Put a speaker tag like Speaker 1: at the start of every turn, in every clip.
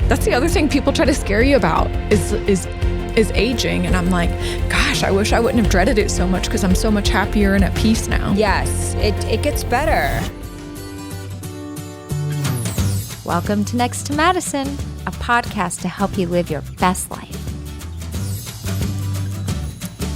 Speaker 1: That's the other thing people try to scare you about is aging. And I'm like, gosh, I wish I wouldn't have dreaded it so much because I'm so much happier and at peace now.
Speaker 2: Yes, it gets better.
Speaker 3: Welcome to Next to Madison, a podcast to help you live your best life.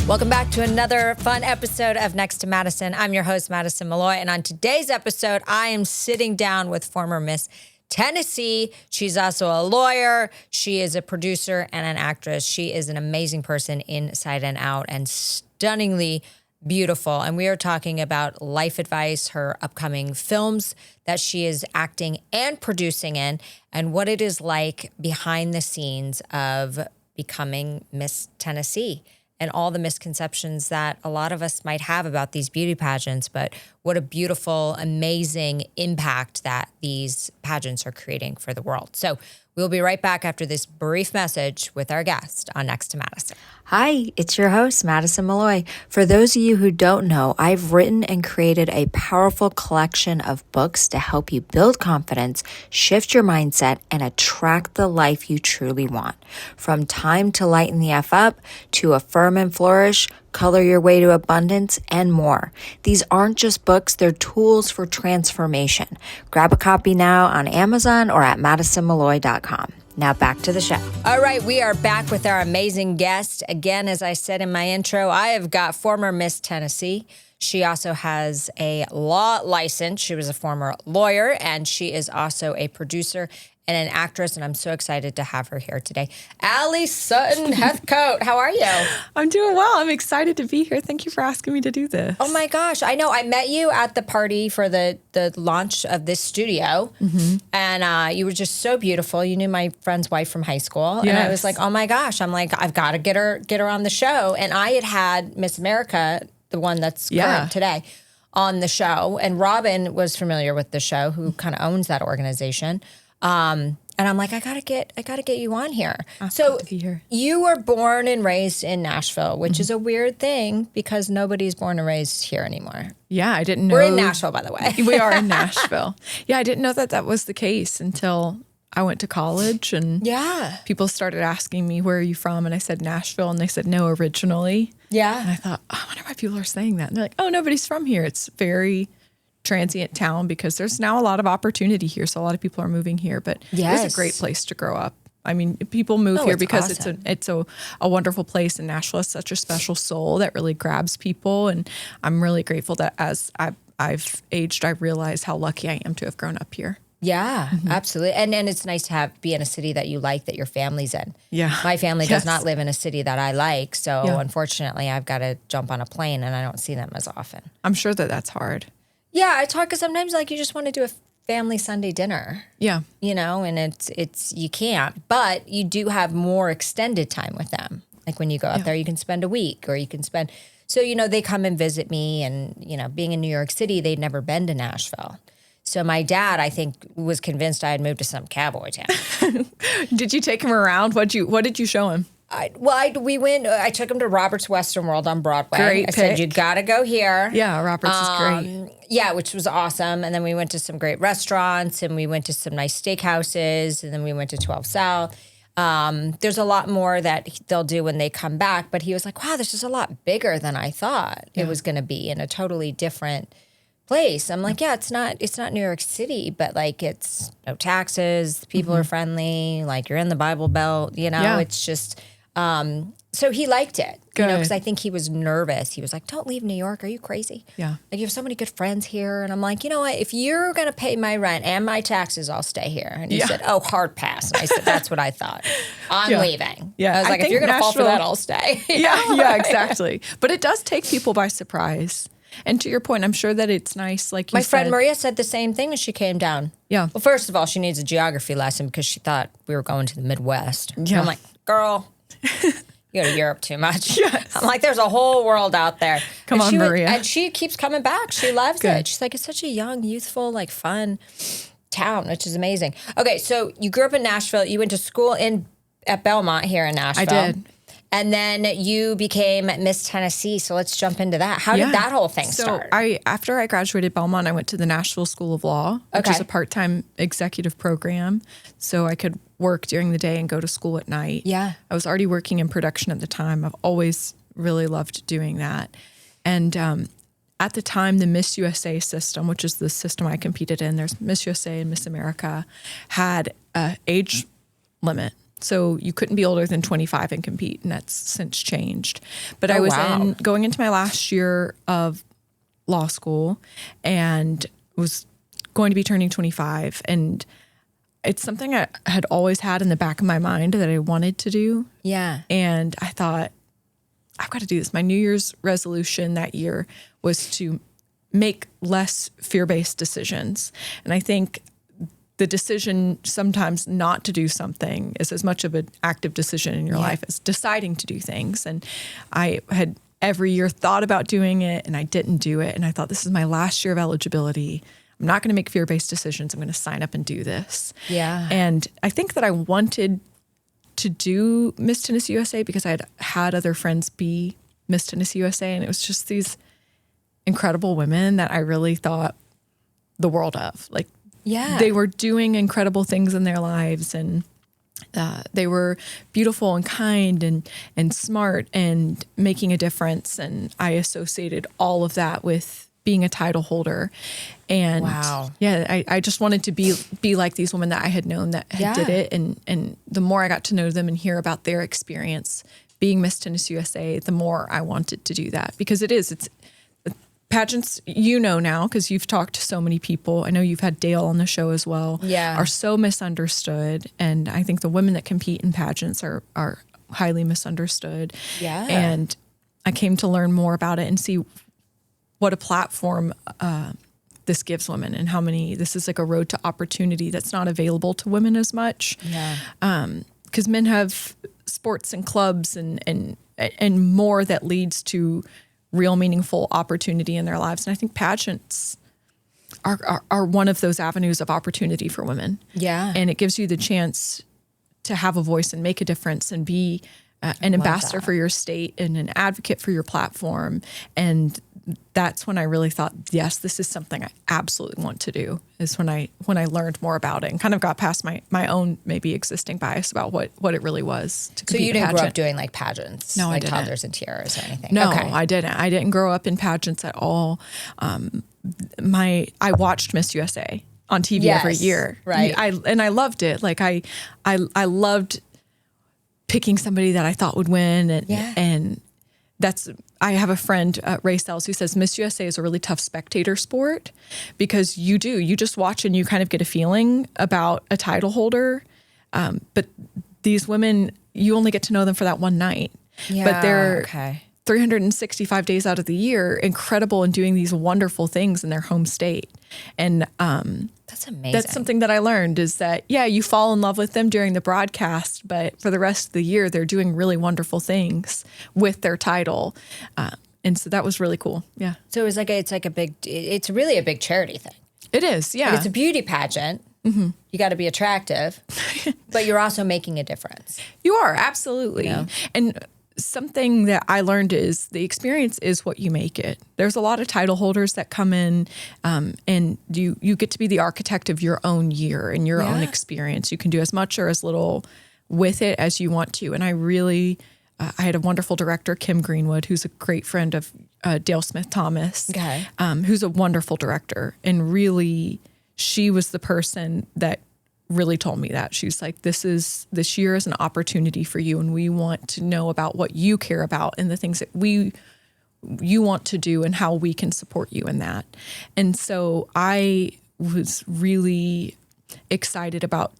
Speaker 2: Welcome back to another fun episode of Next to Madison. I'm your host, Madison Malloy. And on today's episode, I am sitting down with former Miss Tennessee. She's also a lawyer. She is a producer and an actress. She is an amazing person inside and out and stunningly beautiful. And we are talking about life advice, her upcoming films that she is acting and producing in, and what it is like behind the scenes of becoming Miss Tennessee and all the misconceptions that a lot of us might have about these beauty pageants, but what a beautiful, amazing impact that these pageants are creating for the world. So we'll be right back after this brief message with our guest on Next to Madison.
Speaker 3: Hi, it's your host, Madison Malloy. For those of you who don't know, I've written and created a powerful collection of books to help you build confidence, shift your mindset, and attract the life you truly want. From Time to Lighten the F Up, to Affirm and Flourish, Color Your Way to Abundance, and more. These aren't just books, they're tools for transformation. Grab a copy now on Amazon or at madisonmalloy.com. Now back to the show.
Speaker 2: All right, we are back with our amazing guest. Again, as I said in my intro, I have got former Miss Tennessee. She also has a law license. She was a former lawyer, and she is also a producer and an actress, and I'm so excited to have her here today. Allee-Sutton Hethcoat, how are you?
Speaker 1: I'm doing well. I'm excited to be here. Thank you for asking me to do this.
Speaker 2: Oh my gosh, I know. I met you at the party for the launch of this studio, and you were just so beautiful. You knew my friend's wife from high school, and I was like, oh my gosh, I'm like, I've got to get her on the show. And I had Miss America, the one that's current today, on the show, and Robin was familiar with the show, who kind of owns that organization. And I'm like, I gotta get you on here. So you were born and raised in Nashville, which is a weird thing because nobody's born and raised here anymore.
Speaker 1: Yeah, I didn't know.
Speaker 2: We're in Nashville, by the way.
Speaker 1: We are in Nashville. Yeah, I didn't know that was the case until I went to college, and people started asking me, where are you from? And I said Nashville, and they said no, originally. Yeah. And I thought, I wonder why people are saying that. And they're like, oh, nobody's from here. It's very transient town because there's now a lot of opportunity here. So a lot of people are moving here, but it's a great place to grow up. I mean, people move here because awesome. it's a wonderful place, and Nashville is such a special soul that really grabs people. And I'm really grateful that as I've aged, I realize how lucky I am to have grown up here.
Speaker 2: Yeah, absolutely. And it's nice to be in a city that you like, that your family's in. Yeah. My family does not live in a city that I like. So unfortunately, I've got to jump on a plane, and I don't see them as often.
Speaker 1: I'm sure that's hard.
Speaker 2: Yeah, I talk because sometimes like you just want to do a family Sunday dinner. Yeah. You know, and it's you can't, but you do have more extended time with them. Like when you go out there, you can spend a week, or you can spend, so, you know, they come and visit me, and, you know, being in New York City, they'd never been to Nashville. So my dad, I think, was convinced I had moved to some cowboy town.
Speaker 1: Did you take him around? What did you show him?
Speaker 2: I took him to Robert's Western World on Broadway.
Speaker 1: Great
Speaker 2: I said, you got to go here.
Speaker 1: Yeah, Robert's is great.
Speaker 2: Yeah, which was awesome. And then we went to some great restaurants, and we went to some nice steakhouses, and then we went to 12 South. There's a lot more that they'll do when they come back. But he was like, wow, this is a lot bigger than I thought it was going to be, in a totally different place. I'm like, it's not New York City, but like it's no taxes, people are friendly, like you're in the Bible Belt, you know, it's just, so he liked it, you know, because I think he was nervous. He was like, don't leave New York. Are you crazy? Yeah. Like, you have so many good friends here. And I'm like, you know what, if you're going to pay my rent and my taxes, I'll stay here. And he said, oh, hard pass. And I said, that's what I thought. I'm leaving. Yeah. I was like, if you're going to fall for that, I'll stay.
Speaker 1: Yeah, exactly. But it does take people by surprise. And to your point, I'm sure that it's nice, like you said.
Speaker 2: My friend Maria said the same thing when she came down. Yeah. Well, first of all, she needs a geography lesson because she thought we were going to the Midwest. Yeah. I'm like, girl, you go to Europe too much. Yes. I'm like, there's a whole world out there.
Speaker 1: Come on, Maria.
Speaker 2: And she keeps coming back. She loves it. She's like, it's such a young, youthful, like fun town, which is amazing. Okay, so you grew up in Nashville. You went to school at Belmont here in Nashville.
Speaker 1: I did.
Speaker 2: And then you became Miss Tennessee. So let's jump into that. How did that whole thing start?
Speaker 1: After I graduated Belmont, I went to the Nashville School of Law, which is a part-time executive program. So I could work during the day and go to school at night.
Speaker 2: Yeah.
Speaker 1: I was already working in production at the time. I've always really loved doing that. And at the time, the Miss USA system, which is the system I competed in, there's Miss USA and Miss America, had an age limit. So you couldn't be older than 25 and compete, and that's since changed. But I was going into my last year of law school and was going to be turning 25. And it's something I had always had in the back of my mind that I wanted to do.
Speaker 2: Yeah.
Speaker 1: And I thought, I've got to do this. My New Year's resolution that year was to make less fear-based decisions. And I think the decision sometimes not to do something is as much of an active decision in your life as deciding to do things. And I had every year thought about doing it and I didn't do it. And I thought, this is my last year of eligibility. I'm not going to make fear-based decisions. I'm going to sign up and do this.
Speaker 2: Yeah.
Speaker 1: And I think that I wanted to do Miss Tennessee USA because I had other friends be Miss Tennessee USA. And it was just these incredible women that I really thought the world of. Like, they were doing incredible things in their lives, and they were beautiful and kind and smart and making a difference. And I associated all of that with being a title holder. And I just wanted to be like these women that I had known that did it. And the more I got to know them and hear about their experience being Miss Tennessee USA, the more I wanted to do that, because it's pageants, now, because you've talked to so many people. I know you've had Dale on the show as well.
Speaker 2: Yeah.
Speaker 1: Are so misunderstood. And I think the women that compete in pageants are highly misunderstood.
Speaker 2: Yeah.
Speaker 1: And I came to learn more about it and see what a platform this gives women, and how many, this is like a road to opportunity that's not available to women as much.
Speaker 2: Yeah.
Speaker 1: Because men have sports and clubs and more that leads to real meaningful opportunity in their lives. And I think pageants are one of those avenues of opportunity for women.
Speaker 2: Yeah.
Speaker 1: And it gives you the chance to have a voice and make a difference and be an ambassador for your state and an advocate for your platform. And that's when I really thought, yes, this is something I absolutely want to do, is when I learned more about it and kind of got past my own maybe existing bias about what it really was to compete.
Speaker 2: So you didn't grow up doing like pageants?
Speaker 1: No,
Speaker 2: like
Speaker 1: I didn't.
Speaker 2: toddlers and tiaras or anything?
Speaker 1: No,
Speaker 2: okay.
Speaker 1: I didn't. I didn't grow up in pageants at all. I watched Miss USA on TV every year.
Speaker 2: Right.
Speaker 1: I loved it. Like I loved picking somebody that I thought would win. And I have a friend, Ray Sells, who says Miss USA is a really tough spectator sport, because you just watch and you kind of get a feeling about a title holder. But these women, you only get to know them for that one night.
Speaker 2: Yeah,
Speaker 1: but they're 365 days out of the year, incredible and doing these wonderful things in their home state. And
Speaker 2: that's amazing.
Speaker 1: That's something that I learned, is that, you fall in love with them during the broadcast, but for the rest of the year, they're doing really wonderful things with their title. And so that was really cool. Yeah.
Speaker 2: So it's really a big charity thing.
Speaker 1: It is. Yeah.
Speaker 2: Like, it's a beauty pageant. Mm-hmm. You got to be attractive, but you're also making a difference.
Speaker 1: You are, absolutely. And something that I learned is the experience is what you make it. There's a lot of title holders that come in and you get to be the architect of your own year and your own experience. You can do as much or as little with it as you want to. And I really, I had a wonderful director, Kim Greenwood, who's a great friend of Dale Smith Thomas, who's a wonderful director. And really, she was the person that really told me that. She's like, this year is an opportunity for you, and we want to know about what you care about and the things that you want to do and how we can support you in that. And so I was really excited about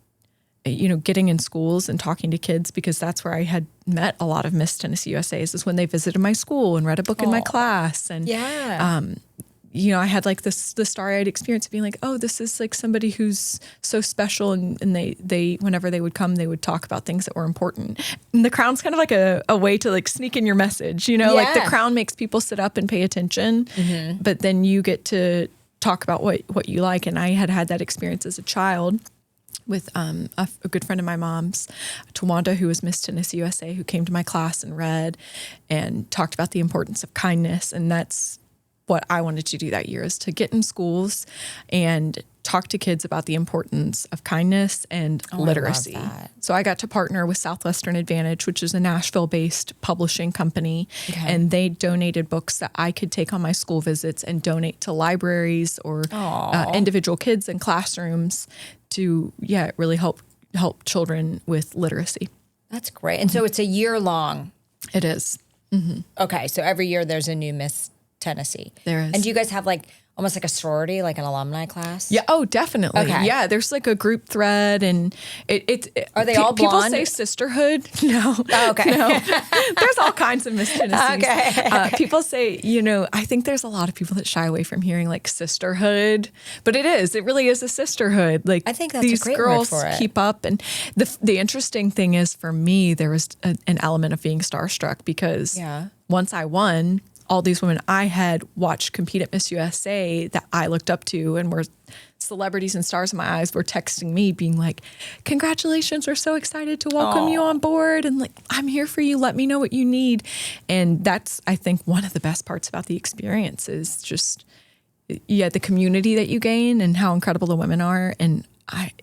Speaker 1: getting in schools and talking to kids, because that's where I had met a lot of Miss Tennessee USA's, is when they visited my school and read a book in my class. And I had like the starry-eyed experience of being like, oh, this is like somebody who's so special. And they whenever they would come, they would talk about things that were important. And the crown's kind of like a way to like sneak in your message, like the crown makes people sit up and pay attention, but then you get to talk about what you like. And I had that experience as a child with a good friend of my mom's, Tawanda, who was Miss Tennessee USA, who came to my class and read and talked about the importance of kindness. And that's what I wanted to do that year, is to get in schools and talk to kids about the importance of kindness and literacy.
Speaker 2: I love that.
Speaker 1: So I got to partner with Southwestern Advantage, which is a Nashville-based publishing company, and they donated books that I could take on my school visits and donate to libraries or individual kids in classrooms to, really help children with literacy.
Speaker 2: That's great. And so it's a year long.
Speaker 1: It is.
Speaker 2: Okay, so every year there's a new Miss Tennessee.
Speaker 1: There is.
Speaker 2: And do you guys have like almost like a sorority, like an alumni class?
Speaker 1: Yeah. Oh, definitely.
Speaker 2: Okay.
Speaker 1: Yeah. There's like a group thread, and
Speaker 2: are they all blonde?
Speaker 1: People say sisterhood. No.
Speaker 2: Oh, okay.
Speaker 1: No. There's all kinds of Miss Tennessees.
Speaker 2: Okay.
Speaker 1: People say, I think there's a lot of people that shy away from hearing like sisterhood, but it really is a sisterhood. Like,
Speaker 2: I think that's
Speaker 1: these
Speaker 2: a great
Speaker 1: girls
Speaker 2: word for it.
Speaker 1: keep up. And the interesting thing is, for me, there was an element of being starstruck because once I won, all these women I had watched compete at Miss USA that I looked up to and were celebrities and stars in my eyes were texting me being like, congratulations, we're so excited to welcome you on board. And like, I'm here for you. Let me know what you need. And that's, I think, one of the best parts about the experience is just, the community that you gain and how incredible the women are. And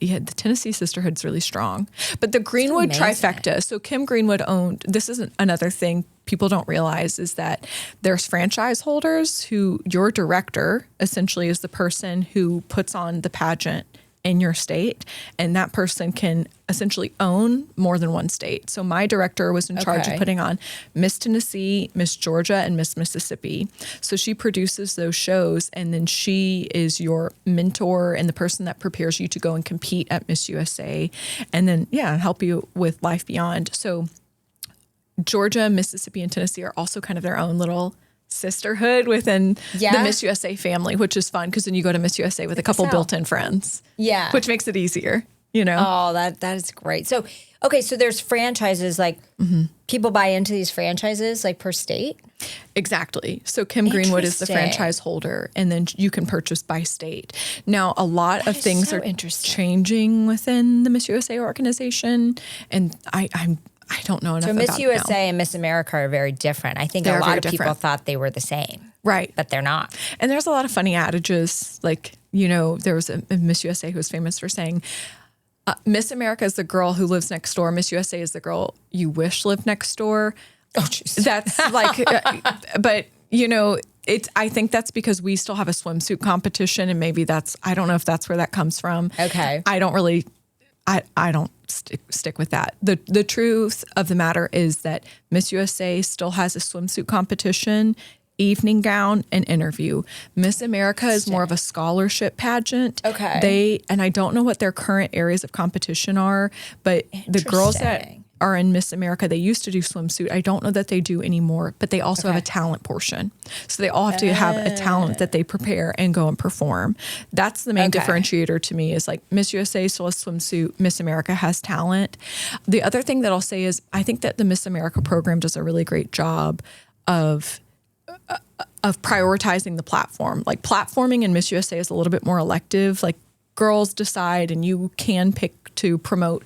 Speaker 1: the Tennessee sisterhood's really strong. But the Greenwood trifecta, so Kim Greenwood owned, this is another thing people don't realize, is that there's franchise holders who your director essentially is the person who puts on the pageant in your state, and that person can essentially own more than one state. So my director was in charge of putting on Miss Tennessee, Miss Georgia, and Miss Mississippi. So she produces those shows, and then she is your mentor and the person that prepares you to go and compete at Miss USA, and then help you with life beyond. So Georgia, Mississippi, and Tennessee are also kind of their own little sisterhood within the Miss USA family, which is fun because then you go to Miss USA with a couple built-in friends. Yeah. Which makes it easier,
Speaker 2: Oh, that is great. So, okay, so there's franchises, like people buy into these franchises like per state?
Speaker 1: Exactly. So Kim Greenwood is the franchise holder, and then you can purchase by state. Now, a lot of things are changing within the Miss USA organization, and I don't know enough about it.
Speaker 2: So Miss USA and Miss America are very different. I think a lot of people thought they were the same.
Speaker 1: Right.
Speaker 2: But they're not.
Speaker 1: And there's a lot of funny adages. Like, there was a Miss USA who was famous for saying, Miss America is the girl who lives next door. Miss USA is the girl you wish lived next door. Oh, jeez. That's like, but, I think that's because we still have a swimsuit competition, and maybe I don't know if that's where that comes from.
Speaker 2: Okay.
Speaker 1: I don't stick with that. The truth of the matter is that Miss USA still has a swimsuit competition, evening gown, and interview. Miss America is more of a scholarship pageant.
Speaker 2: Okay.
Speaker 1: And I don't know what their current areas of competition are, but the girls that are in Miss America, they used to do swimsuit. I don't know that they do anymore, but they also have a talent portion. So they all have to have a talent that they prepare and go and perform. That's the main differentiator to me, is like Miss USA still has swimsuit, Miss America has talent. The other thing that I'll say is I think that the Miss America program does a really great job of prioritizing the platform. Like, platforming in Miss USA is a little bit more elective. Like, girls decide, and you can pick to promote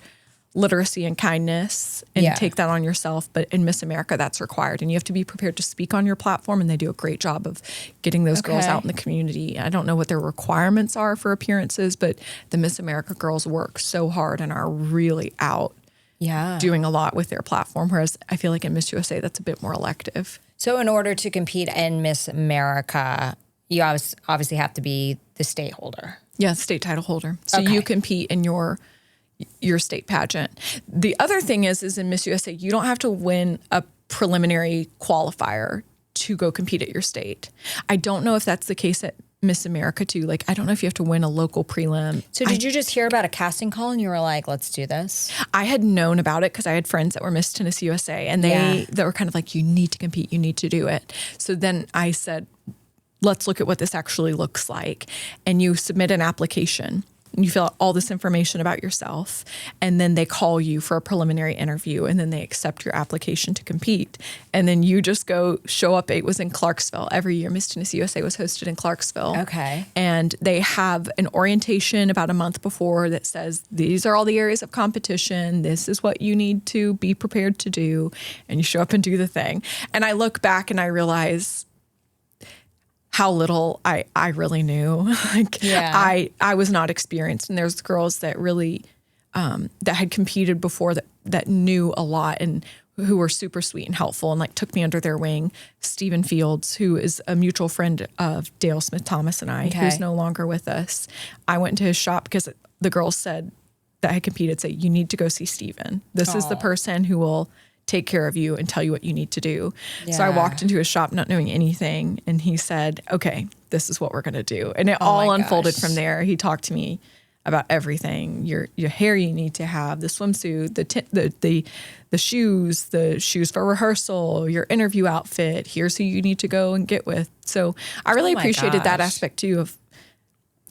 Speaker 1: literacy and kindness and take that on yourself. But in Miss America, that's required. And you have to be prepared to speak on your platform. And they do a great job of getting those girls out in the community. I don't know what their requirements are for appearances, but the Miss America girls work so hard and are really out doing a lot with their platform. Whereas I feel like in Miss USA, that's a bit more elective.
Speaker 2: So in order to compete in Miss America, you obviously have to be the state holder.
Speaker 1: Yeah, state title holder. So you compete in your state pageant. The other thing is in Miss USA, you don't have to win a preliminary qualifier to go compete at your state. I don't know if that's the case at Miss America too. Like, I don't know if you have to win a local prelim.
Speaker 2: So did you just hear about a casting call and you were like, let's do this?
Speaker 1: I had known about it because I had friends that were Miss Tennessee USA, and they were kind of like, you need to compete, you need to do it. So then I said, let's look at what this actually looks like. And you submit an application. You fill out all this information about yourself, and then they call you for a preliminary interview, and then they accept your application to compete. And then you just go show up. It was in Clarksville every year. Miss Tennessee USA was hosted in Clarksville.
Speaker 2: Okay.
Speaker 1: And they have an orientation about a month before that says, these are all the areas of competition. This is what you need to be prepared to do. And you show up and do the thing. And I look back and I realize how little I really knew. I was not experienced. And there's girls that really, that had competed before that knew a lot and who were super sweet and helpful and like took me under their wing. Stephen Fields, who is a mutual friend of Dale Smith Thomas and I, who's no longer with us. I went to his shop because the girls said that had competed, say, you need to go see Stephen. This is the person who will take care of you and tell you what you need to do. Yeah. So I walked into his shop not knowing anything. And he said, okay, this is what we're going to do. And it all unfolded from there. He talked to me about everything, your hair you need to have, the swimsuit, the shoes for rehearsal, your interview outfit, here's who you need to go and get with. So I really appreciated that aspect too of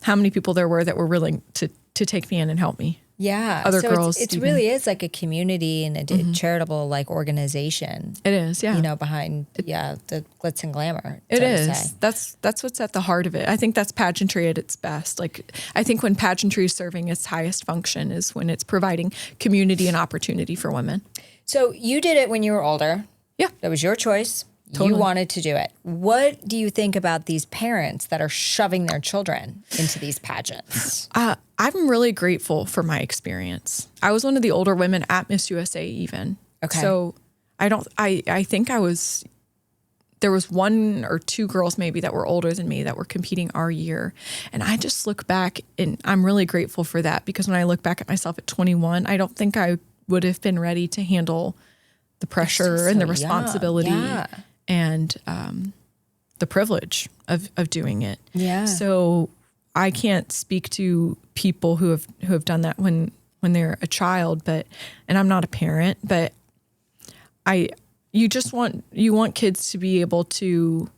Speaker 1: how many people there were that were willing to take me in and help me.
Speaker 2: Yeah.
Speaker 1: Other girls.
Speaker 2: It really is like a community and a charitable like organization.
Speaker 1: It is, yeah.
Speaker 2: You know, behind the glitz and glamour.
Speaker 1: It is. That's what's at the heart of it. I think that's pageantry at its best. Like I think when pageantry is serving its highest function is when it's providing community and opportunity for women.
Speaker 2: So you did it when you were older.
Speaker 1: Yeah.
Speaker 2: That was your choice.
Speaker 1: Totally.
Speaker 2: You wanted to do it. What do you think about these parents that are shoving their children into these pageants?
Speaker 1: I'm really grateful for my experience. I was one of the older women at Miss USA even. Okay. So I think there was one or two girls maybe that were older than me that were competing our year. And I just look back and I'm really grateful for that because when I look back at myself at 21, I don't think I would have been ready to handle the pressure and the responsibility and the privilege of doing it. Yeah. So I can't speak to people who have done that when they're a child, and I'm not a parent, but you want kids to be able to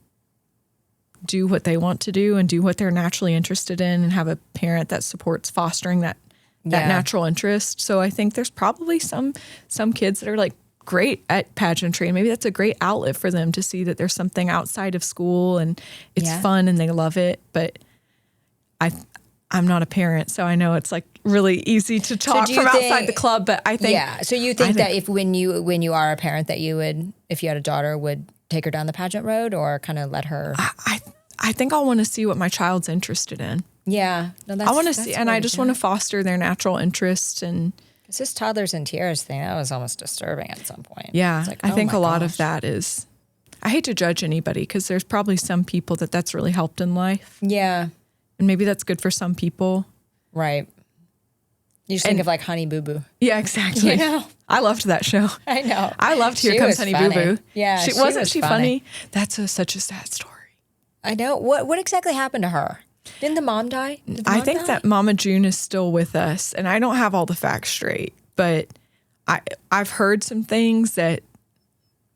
Speaker 1: do what they want to do and do what they're naturally interested in and have a parent that supports fostering that natural interest. So I think there's probably some kids that are like great at pageantry and maybe that's a great outlet for them to see that there's something outside of school and it's fun and they love it. But I'm not a parent, so I know it's like really easy to talk from outside the club, but I think...
Speaker 2: Yeah, so you think that if when you are a parent that you would, if you had a daughter, would take her down the pageant road or kind of let her...
Speaker 1: I think I'll want to see what my child's interested in.
Speaker 2: Yeah. No,
Speaker 1: I want to see, and I just want to foster their natural interest and...
Speaker 2: It's this toddlers and tiaras thing, that was almost disturbing at some point.
Speaker 1: Yeah, like, I think a lot of that is... I hate to judge anybody because there's probably some people that's really helped in life. Yeah. And maybe that's good for some people.
Speaker 2: Right. You just think of like Honey Boo Boo.
Speaker 1: Yeah, exactly. You know? I loved that show.
Speaker 2: I know.
Speaker 1: I loved Here Comes Honey Boo Boo.
Speaker 2: Yeah,
Speaker 1: wasn't she funny? That's such a sad story.
Speaker 2: I know. What exactly happened to her? Didn't the mom die?
Speaker 1: I think that Mama June is still with us, and I don't have all the facts straight, but I've heard some things that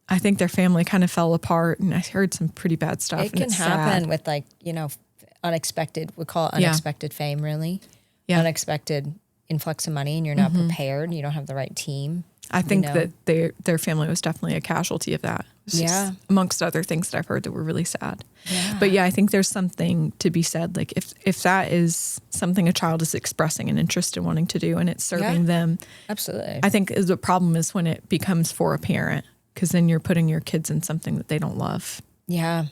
Speaker 1: I think their family kind of fell apart, and I heard some pretty bad stuff.
Speaker 2: It can happen with unexpected, we call it unexpected fame, really. Yeah. Unexpected influx of money and you're not prepared. You don't have the right team.
Speaker 1: I think that their family was definitely a casualty of that. Yeah. Amongst other things that I've heard that were really sad. Yeah. But I think there's something to be said. Like if that is something a child is expressing an interest in wanting to do and it's serving them. Absolutely. I think the problem is when it becomes for a parent because then you're putting your kids in something that they don't love. Yeah.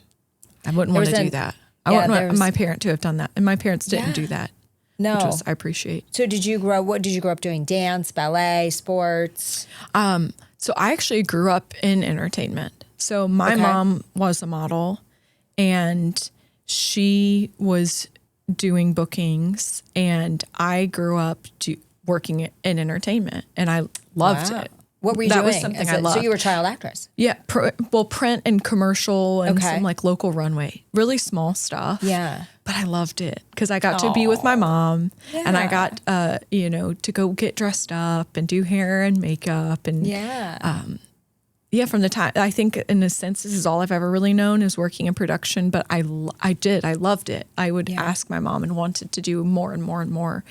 Speaker 1: I wouldn't want to do that. I wouldn't want my parent to have done that. And my parents didn't do that. No. Which I appreciate.
Speaker 2: So what did you grow up doing? Dance, ballet, sports?
Speaker 1: So I actually grew up in entertainment. So my mom was a model and she was doing bookings and I grew up working in entertainment and I loved it.
Speaker 2: What were you doing?
Speaker 1: That was something I loved.
Speaker 2: So you were a child actress?
Speaker 1: Yeah. Print and commercial and some like local runway. Really small stuff. Yeah. But I loved it because I got to be with my mom and I got, to go get dressed up and do hair and makeup. And from the time, I think in a sense, this is all I've ever really known is working in production, but I loved it. I would ask my mom and wanted to do more and more and more.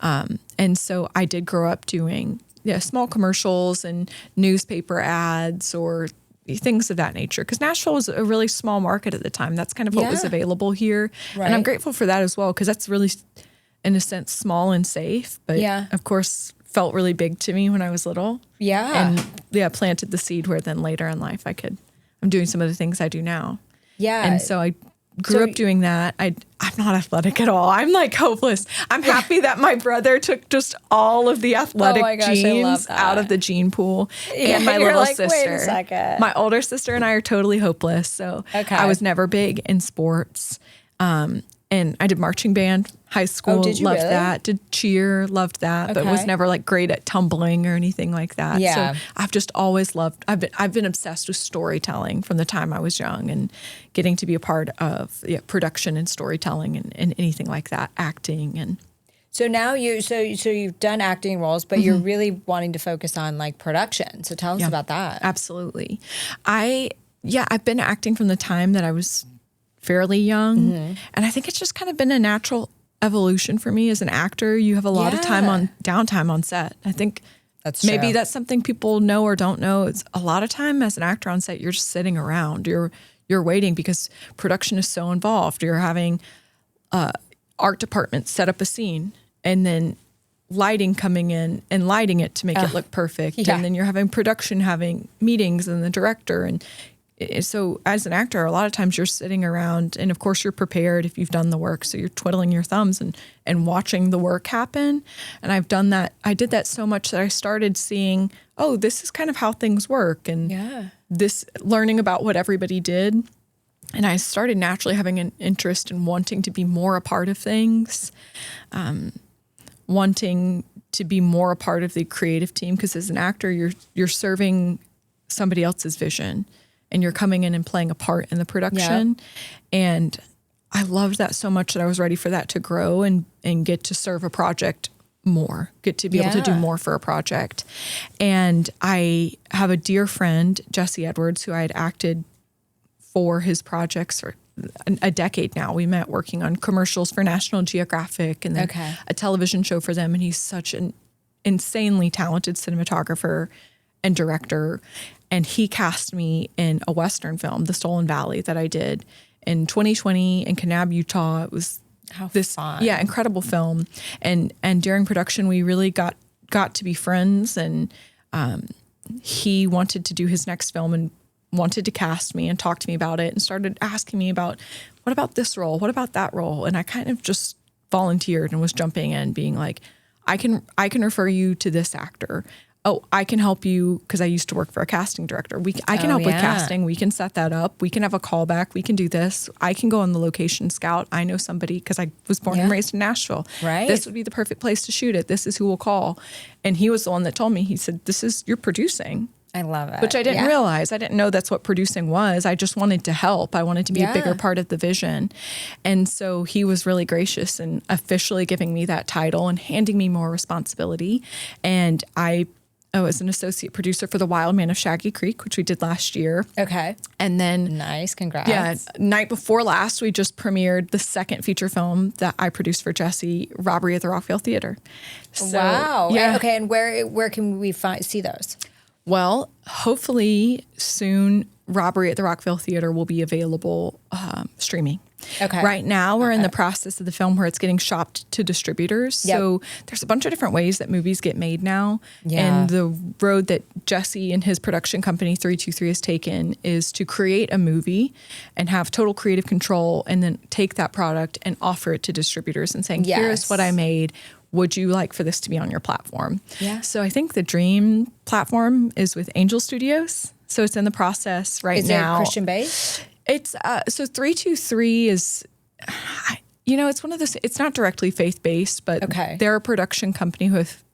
Speaker 1: And so I did grow up doing small commercials and newspaper ads or things of that nature. Because Nashville was a really small market at the time. That's kind of what was available here. Right. And I'm grateful for that as well because that's really, in a sense, small and safe. But of course, felt really big to me when I was little. Yeah. And planted the seed where then later in life I'm doing some of the things I do now. Yeah. And so grew up doing that. I'm not athletic at all. I'm like hopeless. I'm happy that my brother took just all of the athletic genes out of the gene pool. And my little sister. Wait a second. My older sister and I are totally hopeless. So I was never big in sports. And I did marching band, high school, loved that. Did cheer, loved that, but was never like great at tumbling or anything like that. Yeah. So I've just always loved, I've been obsessed with storytelling from the time I was young, and getting to be a part of production and storytelling and anything like that, acting. And
Speaker 2: so now you've done acting roles, but you're really wanting to focus on like production. So tell us about that.
Speaker 1: Absolutely. I've been acting from the time that I was fairly young. And I think it's just kind of been a natural evolution for me as an actor. You have a lot of downtime on set. I think maybe that's something people know or don't know. It's a lot of time as an actor on set, you're just sitting around. You're waiting because production is so involved. You're having art department set up a scene, and then lighting coming in and lighting it to make it look perfect. And then you're having production having meetings and the director. And so as an actor, a lot of times you're sitting around, and of course you're prepared if you've done the work. So you're twiddling your thumbs and watching the work happen. And I've done that. I did that so much that I started seeing, oh, this is kind of how things work. And this learning about what everybody did. And I started naturally having an interest in wanting to be more a part of things, wanting to be more a part of the creative team. Because as an actor, you're serving somebody else's vision. And you're coming in and playing a part in the production. And I loved that so much that I was ready for that to grow and get to serve a project more, get to be able to do more for a project. And I have a dear friend, Jesse Edwards, who I had acted for his projects for a decade now. We met working on commercials for National Geographic and then a television show for them. And he's such an insanely talented cinematographer and director. And he cast me in a Western film, The Stolen Valley, that I did in 2020 in Kanab, Utah. It was fun. Incredible film. And during production, we really got to be friends. And he wanted to do his next film and wanted to cast me and talk to me about it, and started asking me about, what about this role? What about that role? And I kind of just volunteered and was jumping in, being like, I can refer you to this actor. Oh, I can help you because I used to work for a casting director. I can help with casting. We can set that up. We can have a callback. We can do this. I can go on the location scout. I know somebody because I was born and raised in Nashville. Right. This would be the perfect place to shoot it. This is who we'll call. And he was the one that told me, he said, you're producing.
Speaker 2: I love it.
Speaker 1: Which I didn't realize. I didn't know that's what producing was. I just wanted to help. I wanted to be a bigger part of the vision. And so he was really gracious in officially giving me that title and handing me more responsibility. And I was an associate producer for The Wild Man of Shaggy Creek, which we did last year. Okay. And then...
Speaker 2: Nice. Congrats.
Speaker 1: Yeah. Night before last, we just premiered the second feature film that I produced for Jesse, Robbery at the Rockville Theater.
Speaker 2: So, wow. Yeah. Okay. And where can we see those?
Speaker 1: Well, hopefully soon, Robbery at the Rockville Theater will be available streaming. Okay. Right now, we're in the process of the film where it's getting shopped to distributors. Yep. So there's a bunch of different ways that movies get made now. Yeah. And the road that Jesse and his production company 323 has taken is to create a movie and have total creative control, and then take that product and offer it to distributors and saying, here's what I made. Would you like for this to be on your platform? Yeah. So I think the dream platform is with Angel Studios. So it's in the process right now.
Speaker 2: Is it Christian based?
Speaker 1: It's so 323 is, it's one of those. It's not directly faith based, but they're a production company who have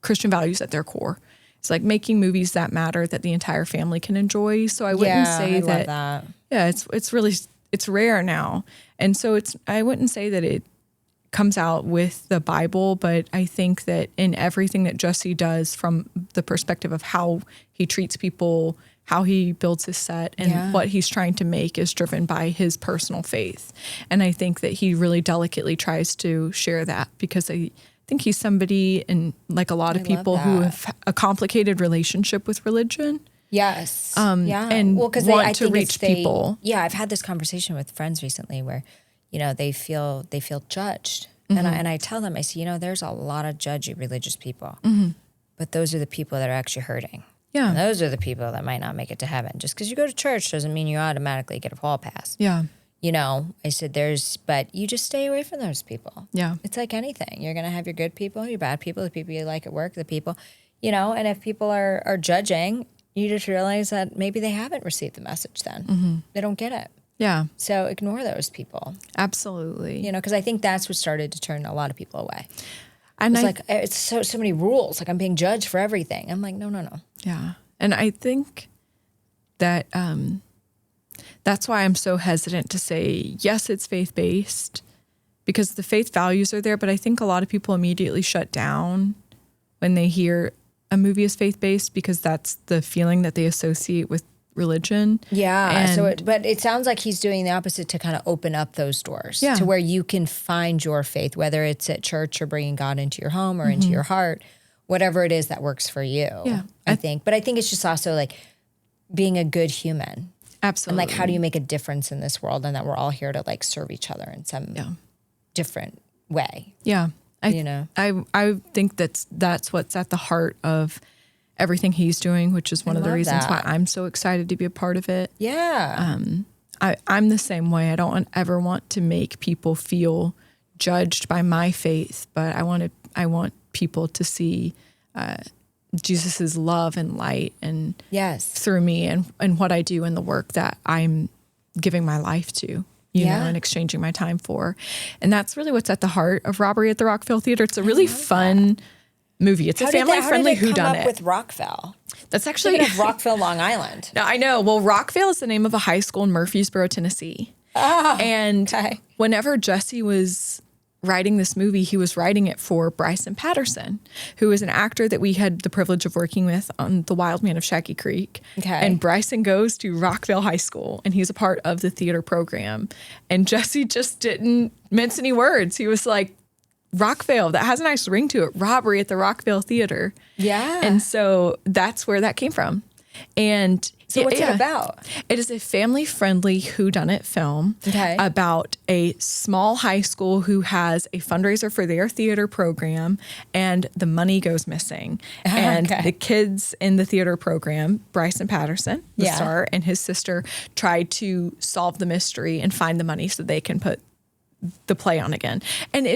Speaker 1: Christian values at their core. It's like making movies that matter, that the entire family can enjoy. So I wouldn't say that. Yeah, it's rare now, and so I wouldn't say that it comes out with the Bible, but I think that in everything that Jesse does, from the perspective of how he treats people, how he builds his set, and what he's trying to make is driven by his personal faith. And I think that he really delicately tries to share that, because I think he's somebody, and like a lot of people who have a complicated relationship with religion.
Speaker 2: Yes.
Speaker 1: And want to reach people.
Speaker 2: Yeah, I've had this conversation with friends recently where, they feel judged. Mm-hmm. And I tell them, I say, there's a lot of judgy religious people, but those are the people that are actually hurting. Yeah. And those are the people that might not make it to heaven. Just because you go to church doesn't mean you automatically get a hall pass.
Speaker 1: Yeah.
Speaker 2: you know, I said, but you just stay away from those people.
Speaker 1: Yeah.
Speaker 2: It's like anything. You're going to have your good people, your bad people, the people you like at work, the people, you know, and if people are judging, you just realize that maybe they haven't received the message then. They don't get it.
Speaker 1: Yeah.
Speaker 2: So ignore those people.
Speaker 1: Absolutely.
Speaker 2: You know, because I think that's what started to turn a lot of people away.
Speaker 1: And
Speaker 2: it's like, it's so many rules. Like I'm being judged for everything. I'm like, no.
Speaker 1: Yeah. And I think that that's why I'm so hesitant to say, yes, it's faith-based, because the faith values are there. But I think a lot of people immediately shut down when they hear a movie is faith-based because that's the feeling that they associate with religion.
Speaker 2: Yeah. But it sounds like he's doing the opposite to kind of open up those doors to where you can find your faith, whether it's at church or bringing God into your home or into your heart, whatever it is that works for you.
Speaker 1: Yeah.
Speaker 2: I think. But I think it's just also like being a good human.
Speaker 1: Absolutely.
Speaker 2: And like, how do you make a difference in this world, and that we're all here to like serve each other in some different way.
Speaker 1: Yeah.
Speaker 2: I
Speaker 1: think that's what's at the heart of everything he's doing, which is one of the reasons why I'm so excited to be a part of it.
Speaker 2: Yeah.
Speaker 1: I'm the same way. I don't ever want to make people feel judged by my faith, but I want people to see Jesus's love and light and through me and what I do and the work that I'm giving my life to, you know, and exchanging my time for. And that's really what's at the heart of Robbery at the Rockville Theater. It's a really fun movie. It's a family-friendly whodunit.
Speaker 2: How did it come up with Rockville?
Speaker 1: That's actually
Speaker 2: Rockville, Long Island.
Speaker 1: No, I know. Well, Rockville is the name of a high school in Murfreesboro, Tennessee. Oh, and whenever Jesse was writing this movie, he was writing it for Bryson Patterson, who is an actor that we had the privilege of working with on The Wild Man of Shaggy Creek. Okay. And Bryson goes to Rockville High School, and he's a part of the theater program. And Jesse just didn't mince any words. He was like, Rockville, that has a nice ring to it. Robbery at the Rockville Theater. Yeah. And so that's where that came from. And
Speaker 2: so what's it about?
Speaker 1: It is a family-friendly whodunit film about a small high school who has a fundraiser for their theater program, and the money goes missing. And the kids in the theater program, Bryson Patterson, the star, and his sister tried to solve the mystery and find the money so they can put the play on again. And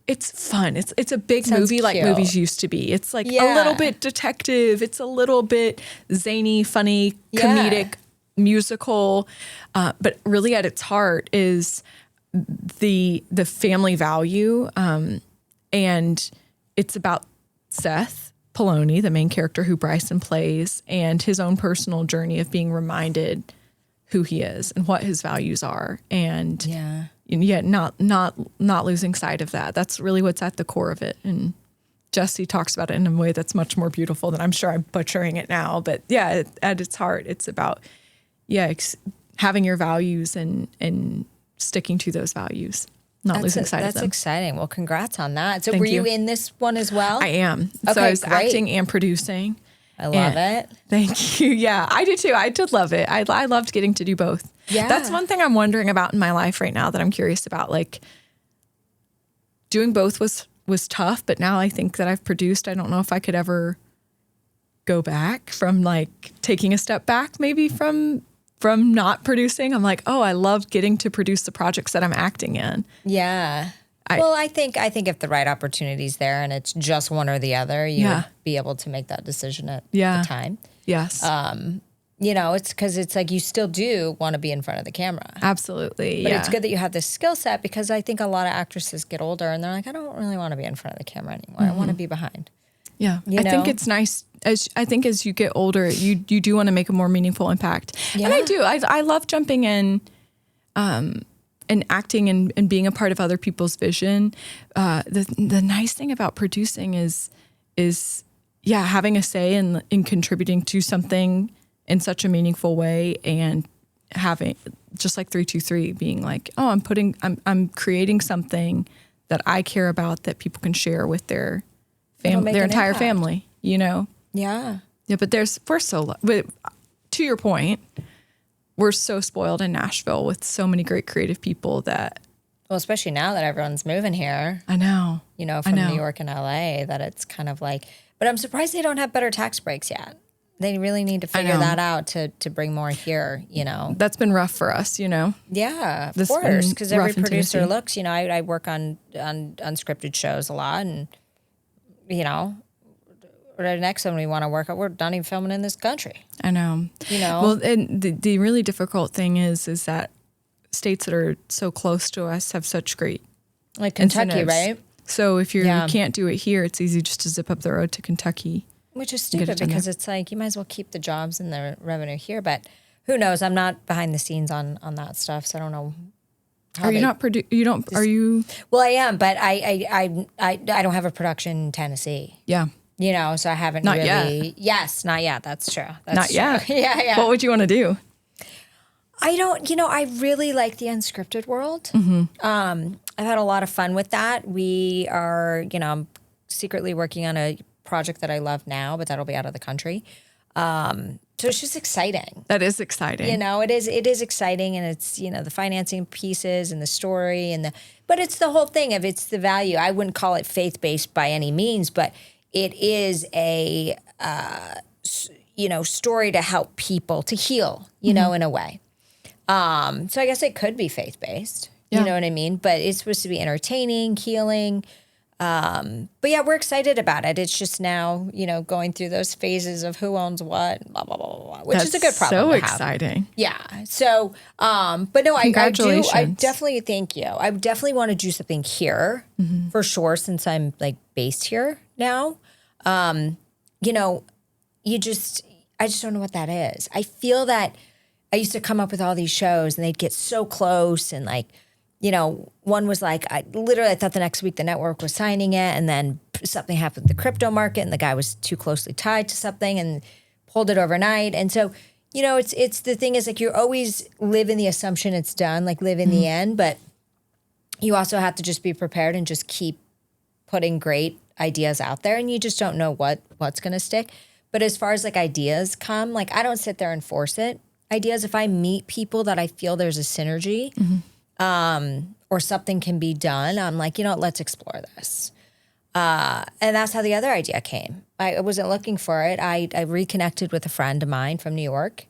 Speaker 1: it's fun. It's a big movie like movies used to be. It's like a little bit detective. It's a little bit zany, funny, comedic, musical. But really at its heart is the family value. And it's about Seth Poloni, the main character who Bryson plays, and his own personal journey of being reminded who he is and what his values are. And yet not losing sight of that. That's really what's at the core of it. And Jesse talks about it in a way that's much more beautiful than I'm sure I'm butchering it now. But at its heart, it's about, having your values and sticking to those values, not losing sight of them.
Speaker 2: That's exciting. Well, congrats on that. So were you in this one as well?
Speaker 1: I am. Okay, so I was acting and producing.
Speaker 2: I love it.
Speaker 1: Thank you. Yeah, I do too. I did love it. I loved getting to do both. Yeah. That's one thing I'm wondering about in my life right now that I'm curious about. Like, doing both was tough, but now I think that I've produced. I don't know if I could ever go back from like taking a step back maybe from not producing. I'm like, oh, I love getting to produce the projects that I'm acting in. Yeah. I think if the right opportunity's there and it's just one or the other, you would be able to make that decision at the time. Yes. You know, it's because it's like you still do want to be in front of the camera. Absolutely.
Speaker 2: But it's good that you have this skill set, because I think a lot of actresses get older and they're like, I don't really want to be in front of the camera anymore. I want to be behind.
Speaker 1: Yeah. I think it's nice. As you get older, you do want to make a more meaningful impact. Yeah. And I do. I love jumping in and acting and being a part of other people's vision. The nice thing about producing is having a say in contributing to something in such a meaningful way, and having, just like 323, being like, oh, I'm creating something that I care about that people can share with their entire family, you know? Yeah. Yeah, but to your point, we're so spoiled in Nashville with so many great creative people that...
Speaker 2: Well, especially now that everyone's moving here.
Speaker 1: I know.
Speaker 2: You know, from New York and LA, that it's kind of like... But I'm surprised they don't have better tax breaks yet. They really need to figure that out to bring more here, you know.
Speaker 1: That's been rough for us, you know.
Speaker 2: Yeah, of course, because every producer looks, you know, I work on unscripted shows a lot, and, you know, the next one we want to work on, we're not even filming in this country.
Speaker 1: I know.
Speaker 2: You know?
Speaker 1: Well, and the really difficult thing is that states that are so close to us have such great
Speaker 2: like Kentucky,
Speaker 1: incentives.
Speaker 2: right?
Speaker 1: So if you can't do it here, it's easy just to zip up the road to Kentucky.
Speaker 2: Which is stupid because it's like you might as well keep the jobs and the revenue here. But who knows? I'm not behind the scenes on that stuff, so I don't know.
Speaker 1: Are you not you don't? Are you?
Speaker 2: Well, I am, but I don't have a production in Tennessee.
Speaker 1: Yeah.
Speaker 2: You know, so I haven't
Speaker 1: not
Speaker 2: really.
Speaker 1: Yet.
Speaker 2: Yes, not yet. That's true. That's
Speaker 1: not
Speaker 2: true.
Speaker 1: Yet.
Speaker 2: Yeah.
Speaker 1: What would you want to do?
Speaker 2: I don't. You know, I really like the unscripted world. I've had a lot of fun with that. We are, you know, I'm secretly working on a project that I love now, but that'll be out of the country. So it's just exciting.
Speaker 1: That is exciting.
Speaker 2: You know, it is exciting, and it's, you know, the financing pieces and the story but it's the whole thing of it's the value. I wouldn't call it faith-based by any means, but it is a, you know, story to help people to heal, you know, in a way. So I guess it could be faith-based. You know what I mean? But it's supposed to be entertaining, healing. But yeah, we're excited about it. It's just now, you know, going through those phases of who owns what, blah, blah, blah, blah, which is a good problem to have.
Speaker 1: So exciting.
Speaker 2: Yeah. So, but no, I definitely thank you. I definitely want to do something here for sure, since I'm like based here now. You know, I just don't know what that is. I feel that I used to come up with all these shows and they'd get so close, and like, you know, one was like, I thought the next week the network was signing it, and then something happened with the crypto market, and the guy was too closely tied to something and pulled it overnight. And so, you know, it's the thing is like you always live in the assumption it's done, like live in the end, but you also have to just be prepared and just keep putting great ideas out there, and you just don't know what's going to stick. But as far as like ideas come, like I don't sit there and force it. Ideas, if I meet people that I feel there's a synergy, or something can be done, I'm like, you know what, let's explore this. And that's how the other idea came. I wasn't looking for it. I reconnected with a friend of mine from New York,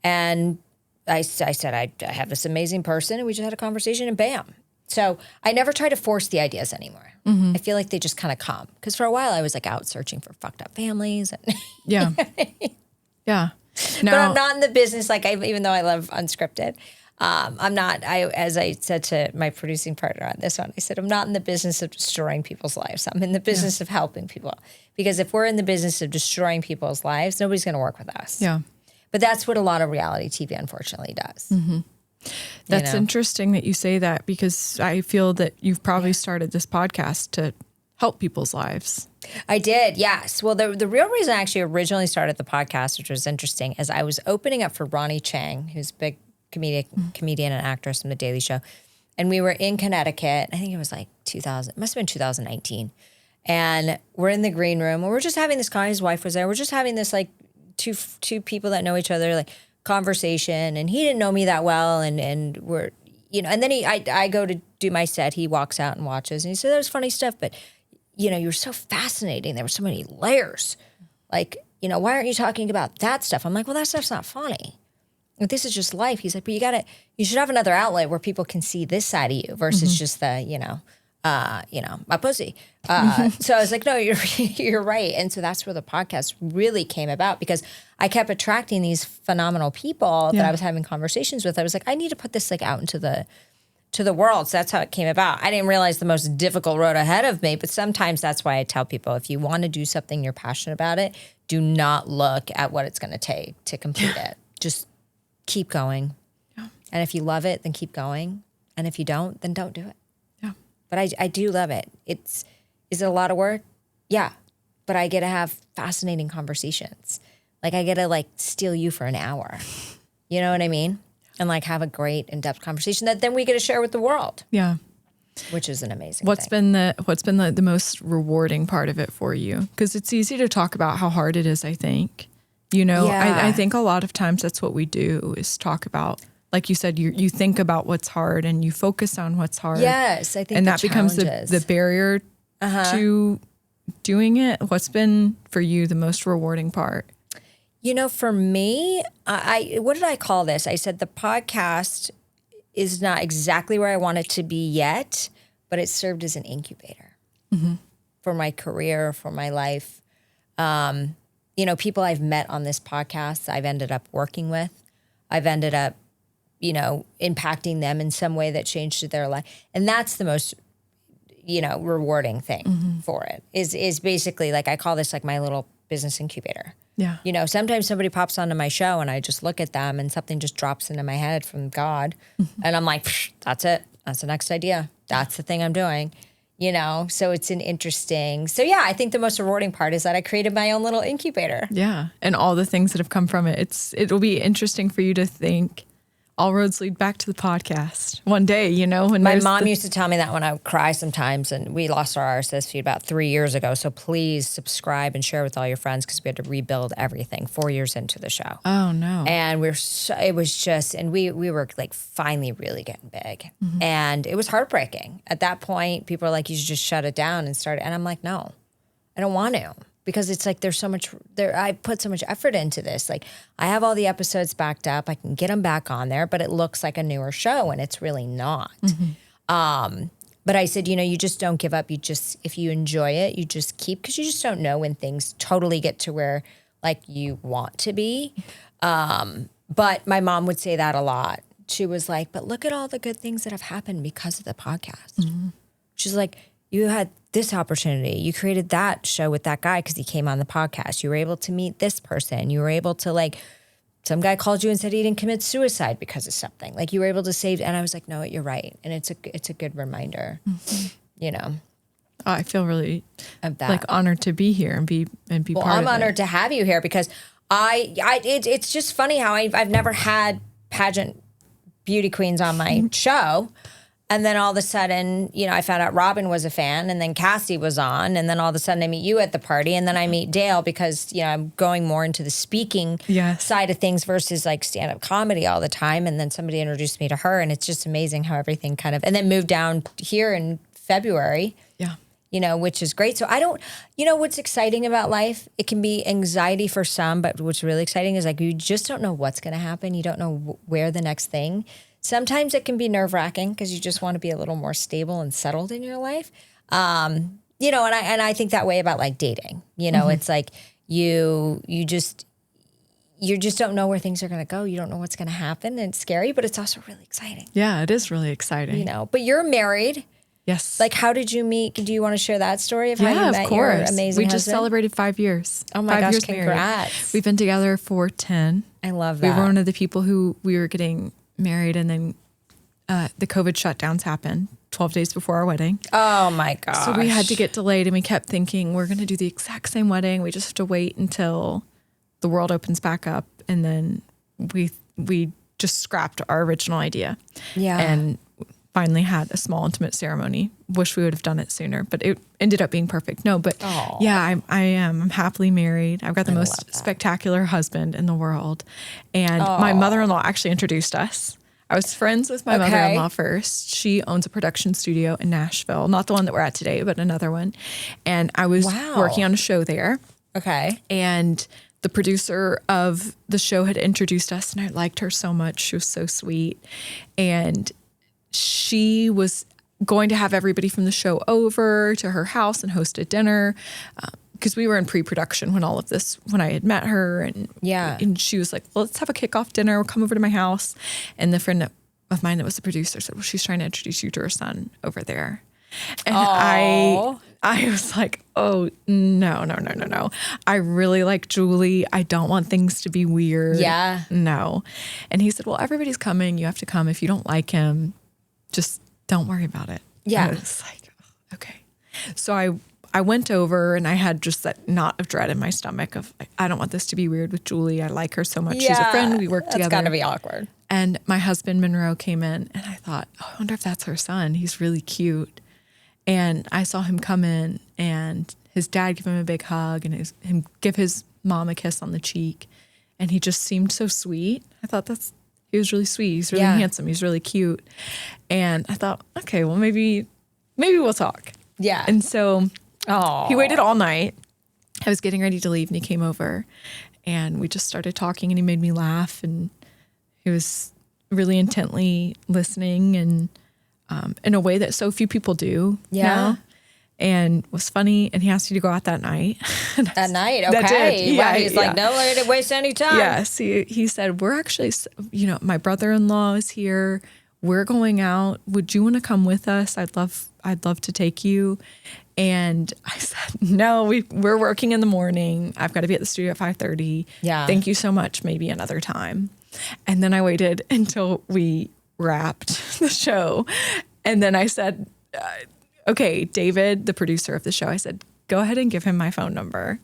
Speaker 2: and I said, I have this amazing person, and we just had a conversation, and bam. So I never try to force the ideas anymore. I feel like they just kind of come. Because for a while I was like out searching for fucked up families. And
Speaker 1: Yeah. Yeah.
Speaker 2: But I'm not in the business, like even though I love unscripted. I'm not, as I said to my producing partner on this one, I said, I'm not in the business of destroying people's lives. I'm in the business of helping people. Because if we're in the business of destroying people's lives, nobody's going to work with us.
Speaker 1: Yeah.
Speaker 2: But that's what a lot of reality TV, unfortunately, does.
Speaker 1: That's interesting that you say that, because I feel that you've probably started this podcast to help people's lives.
Speaker 2: I did, yes. Well, the real reason I actually originally started the podcast, which was interesting, is I was opening up for Ronnie Chang, who's a big comedian and actress from The Daily Show. And we were in Connecticut. I think it was like 2000, it must have been 2019. And we're in the green room, and we're just having this guy, his wife was there. We're just having this like two people that know each other, like conversation. And he didn't know me that well. And we're, you know, and then I go to do my set. He walks out and watches, and he said, that was funny stuff, but you know, you were so fascinating. There were so many layers. Like, you know, why aren't you talking about that stuff? I'm like, well, that stuff's not funny. Like, this is just life. He's like, but you should have another outlet where people can see this side of you versus just the, my pussy. So I was like, no, you're right. And so that's where the podcast really came about, because I kept attracting these phenomenal people that I was having conversations with. I was like, I need to put this like out into the world. So that's how it came about. I didn't realize the most difficult road ahead of me, but sometimes that's why I tell people, if you want to do something, you're passionate about it, do not look at what it's going to take to complete it. Just keep going. Yeah. And if you love it, then keep going. And if you don't, then don't do it. Yeah. But I do love it. Is it a lot of work? Yeah. But I get to have fascinating conversations. Like I get to like steal you for an hour. You know what I mean? And like have a great in-depth conversation that then we get to share with the world. Yeah. Which is an amazing thing.
Speaker 1: What's been the most rewarding part of it for you? Because it's easy to talk about how hard it is, I think. You know, I think a lot of times that's what we do, is talk about, like you said, you think about what's hard and you focus on what's hard.
Speaker 2: Yes, I think
Speaker 1: and that becomes the barrier to doing it. What's been for you the most rewarding part?
Speaker 2: For me, what did I call this? I said the podcast is not exactly where I want it to be yet, but it served as an incubator for my career, for my life. People I've met on this podcast, I've ended up working with. I've ended up, impacting them in some way that changed their life. And that's the most, rewarding thing for it is basically like, I call this like my little business incubator. Yeah. Sometimes somebody pops onto my show and I just look at them and something just drops into my head from God. And I'm like, that's it. That's the next idea. That's the thing I'm doing. So it's an interesting. So yeah, I think the most rewarding part is that I created my own little incubator.
Speaker 1: Yeah. And all the things that have come from it. It'll be interesting for you to think all roads lead back to the podcast one day, when
Speaker 2: my mom used to tell me that when I would cry sometimes, and we lost our RSS feed about 3 years ago. So please subscribe and share with all your friends because we had to rebuild everything 4 years into the show.
Speaker 1: Oh no.
Speaker 2: And it was just, and we were like finally really getting big, and it was heartbreaking. At that point, people are like, you should just shut it down and start it. And I'm like, no, I don't want to. Because it's like there's so much there. I put so much effort into this. Like I have all the episodes backed up. I can get them back on there, but it looks like a newer show, and it's really not. But I said, you just don't give up. If you enjoy it, you just keep, because you just don't know when things totally get to where like you want to be. But my mom would say that a lot. She was like, but look at all the good things that have happened because of the podcast. She's like, you had this opportunity. You created that show with that guy because he came on the podcast. You were able to meet this person. You were able to some guy called you and said he didn't commit suicide because of something. Like you were able to save. And I was like, no, you're right. And it's a good reminder, Oh,
Speaker 1: I feel really
Speaker 2: of that.
Speaker 1: Honored to be here and be part of it.
Speaker 2: Well, I'm honored to have you here because it's just funny how I've never had pageant beauty queens on my show. And then all of a sudden, I found out Robin was a fan, and then Cassie was on, and then all of a sudden I meet you at the party, and then I meet Dale because, I'm going more into the speaking side of things versus like stand-up comedy all the time. And then somebody introduced me to her, and it's just amazing how everything and then moved down here in February. Yeah. Which is great. So I don't, what's exciting about life? It can be anxiety for some, but what's really exciting is like, you just don't know what's going to happen. You don't know where the next thing. Sometimes it can be nerve-wracking because you just want to be a little more stable and settled in your life. And I think that way about like dating. It's like you just don't know where things are going to go. You don't know what's going to happen, and it's scary, but it's also really exciting.
Speaker 1: Yeah, it is really exciting.
Speaker 2: But you're married.
Speaker 1: Yes.
Speaker 2: Like, how did you meet? Do you want to share that story of how you met your amazing husband?
Speaker 1: We just celebrated 5 years.
Speaker 2: Oh my gosh, congrats.
Speaker 1: Married. We've been together for 10.
Speaker 2: I love that.
Speaker 1: We were one of the people who we were getting married, and then the COVID shutdowns happened 12 days before our wedding.
Speaker 2: Oh my gosh.
Speaker 1: So we had to get delayed, and we kept thinking we're going to do the exact same wedding. We just have to wait until the world opens back up. And then we just scrapped our original idea. Yeah. And finally had a small intimate ceremony. Wish we would have done it sooner, but it ended up being perfect. No, but yeah, I'm happily married. I've got the most spectacular husband in the world. And my mother-in-law actually introduced us. I was friends with my mother-in-law first. She owns a production studio in Nashville, not the one that we're at today, but another one. And I was working on a show there.
Speaker 2: Okay.
Speaker 1: And the producer of the show had introduced us, and I liked her so much. She was so sweet. And she was going to have everybody from the show over to her house and host a dinner because we were in pre-production when I had met her. And she was like, well, let's have a kickoff dinner. We'll come over to my house. And the friend of mine that was the producer said, well, she's trying to introduce you to her son over there. And I was like, oh, no. I really like Julie. I don't want things to be weird.
Speaker 2: Yeah.
Speaker 1: No. And he said, well, everybody's coming. You have to come. If you don't like him, just don't worry about it.
Speaker 2: Yeah.
Speaker 1: And I was like, oh, okay. So I went over, and I had just that knot of dread in my stomach of, I don't want this to be weird with Julie. I like her so much.
Speaker 2: Yeah,
Speaker 1: she's a friend. We work together.
Speaker 2: It's got to be awkward.
Speaker 1: And my husband, Monroe, came in, and I thought, oh, I wonder if that's her son. He's really cute. And I saw him come in, and his dad give him a big hug, and him give his mom a kiss on the cheek. And he just seemed so sweet. I thought he was really sweet. He's really handsome. He's really cute. And I thought, okay, well, maybe we'll talk.
Speaker 2: Yeah.
Speaker 1: And so he waited all night. I was getting ready to leave, and he came over, And we just started talking, and he made me laugh, and he was really intently listening, and in a way that so few people do now. And it was funny, and he asked you to go out that night.
Speaker 2: That night, okay.
Speaker 1: That did. Yeah,
Speaker 2: he's like, no, I didn't waste any time.
Speaker 1: Yes, he said, we're actually, my brother-in-law is here. We're going out. Would you want to come with us? I'd love to take you. And I said, no, we're working in the morning. I've got to be at the studio at 5:30.
Speaker 2: Yeah.
Speaker 1: Thank you so much. Maybe another time. And then I waited until we wrapped the show. And then I said, okay, David, the producer of the show, I said, go ahead and give him my phone number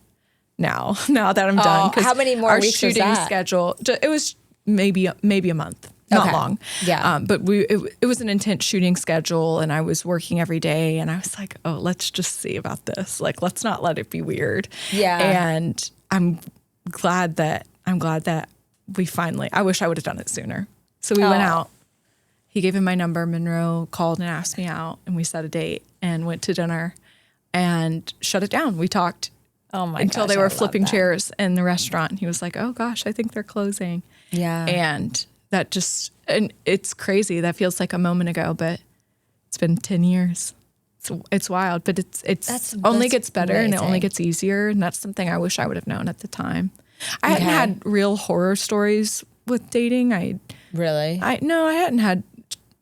Speaker 1: now that I'm done.
Speaker 2: How many more weeks was that?
Speaker 1: Our shooting schedule, it was maybe a month. Not long.
Speaker 2: Yeah.
Speaker 1: But it was an intense shooting schedule, and I was working every day, and I was like, oh, let's just see about this. Like, let's not let it be weird.
Speaker 2: Yeah.
Speaker 1: And I'm glad that we finally, I wish I would have done it sooner. So we went out. He gave him my number. Monroe called and asked me out, and we set a date and went to dinner and shut it down. We talked until they were flipping chairs in the restaurant. He was like, oh gosh, I think they're closing.
Speaker 2: Yeah.
Speaker 1: And and it's crazy. That feels like a moment ago, but it's been 10 years. It's wild, but it's only gets better amazing. And it only gets easier. And that's something I wish I would have known at the time. I hadn't had real horror stories with dating. I hadn't had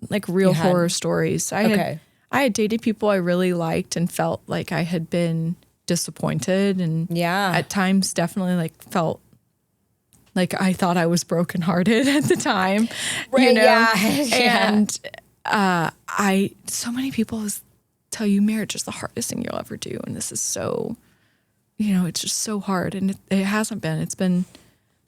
Speaker 1: like real horror stories. I had dated people I really liked and felt like I had been disappointed, and at times definitely like felt like I thought I was brokenhearted at the time,
Speaker 2: right,
Speaker 1: And so many people tell you marriage is the hardest thing you'll ever do, and this is so, it's just so hard, and it hasn't been.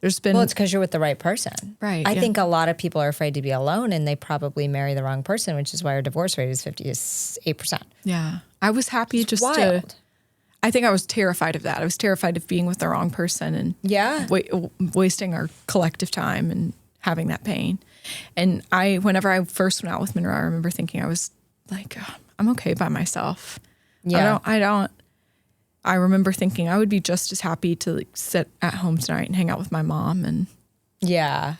Speaker 1: There's been.
Speaker 2: Well, it's because you're with the right person,
Speaker 1: right?
Speaker 2: I think a lot of people are afraid to be alone, and they probably marry the wrong person, which is why our divorce rate is 58%.
Speaker 1: Yeah, I was happy
Speaker 2: it's wild.
Speaker 1: I think I was terrified of that. I was terrified of being with the wrong person and wasting our collective time and having that pain. And whenever I first went out with Monroe, I remember thinking I was like, oh, I'm okay by myself.
Speaker 2: Yeah.
Speaker 1: I remember thinking I would be just as happy to like sit at home tonight and hang out with my mom and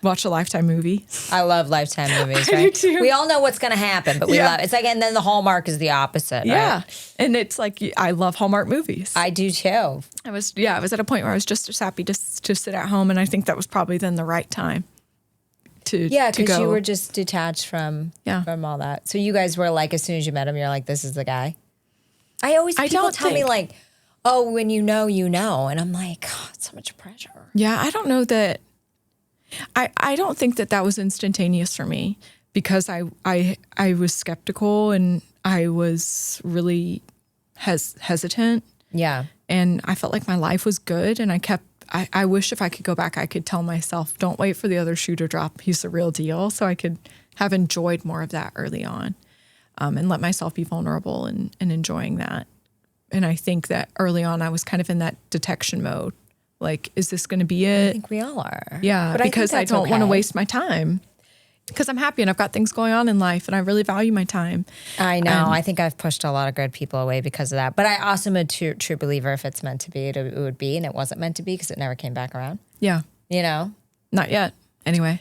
Speaker 1: watch a Lifetime movie.
Speaker 2: I love Lifetime movies, right?
Speaker 1: I do too.
Speaker 2: We all know what's going to happen, but we love it. It's like, and then the Hallmark is the opposite,
Speaker 1: yeah.
Speaker 2: Right?
Speaker 1: And it's like, I love Hallmark movies.
Speaker 2: I do too.
Speaker 1: I was at a point where I was just as happy to sit at home, and I think that was probably then the right time to go.
Speaker 2: Because you were just detached from all that. So you guys were like, as soon as you met him, you're like, this is the guy? People tell me like, oh, when you know, and I'm like, oh, it's so much pressure.
Speaker 1: Yeah, I don't know that. I don't think that was instantaneous for me, because I was skeptical and I was really hesitant.
Speaker 2: Yeah.
Speaker 1: And I felt like my life was good, and I wish if I could go back, I could tell myself, don't wait for the other shoe to drop. He's the real deal. So I could have enjoyed more of that early on, and let myself be vulnerable and enjoying that. And I think that early on I was kind of in that detection mode. Like, is this going to be it?
Speaker 2: I think we all are.
Speaker 1: Yeah, but because I don't want to waste my time, because I'm happy and I've got things going on in life and I really value my time.
Speaker 2: I know. I think I've pushed a lot of good people away because of that. But I also am a true believer, if it's meant to be, it would be. And it wasn't meant to be because it never came back around.
Speaker 1: Yeah. Not yet. Anyway.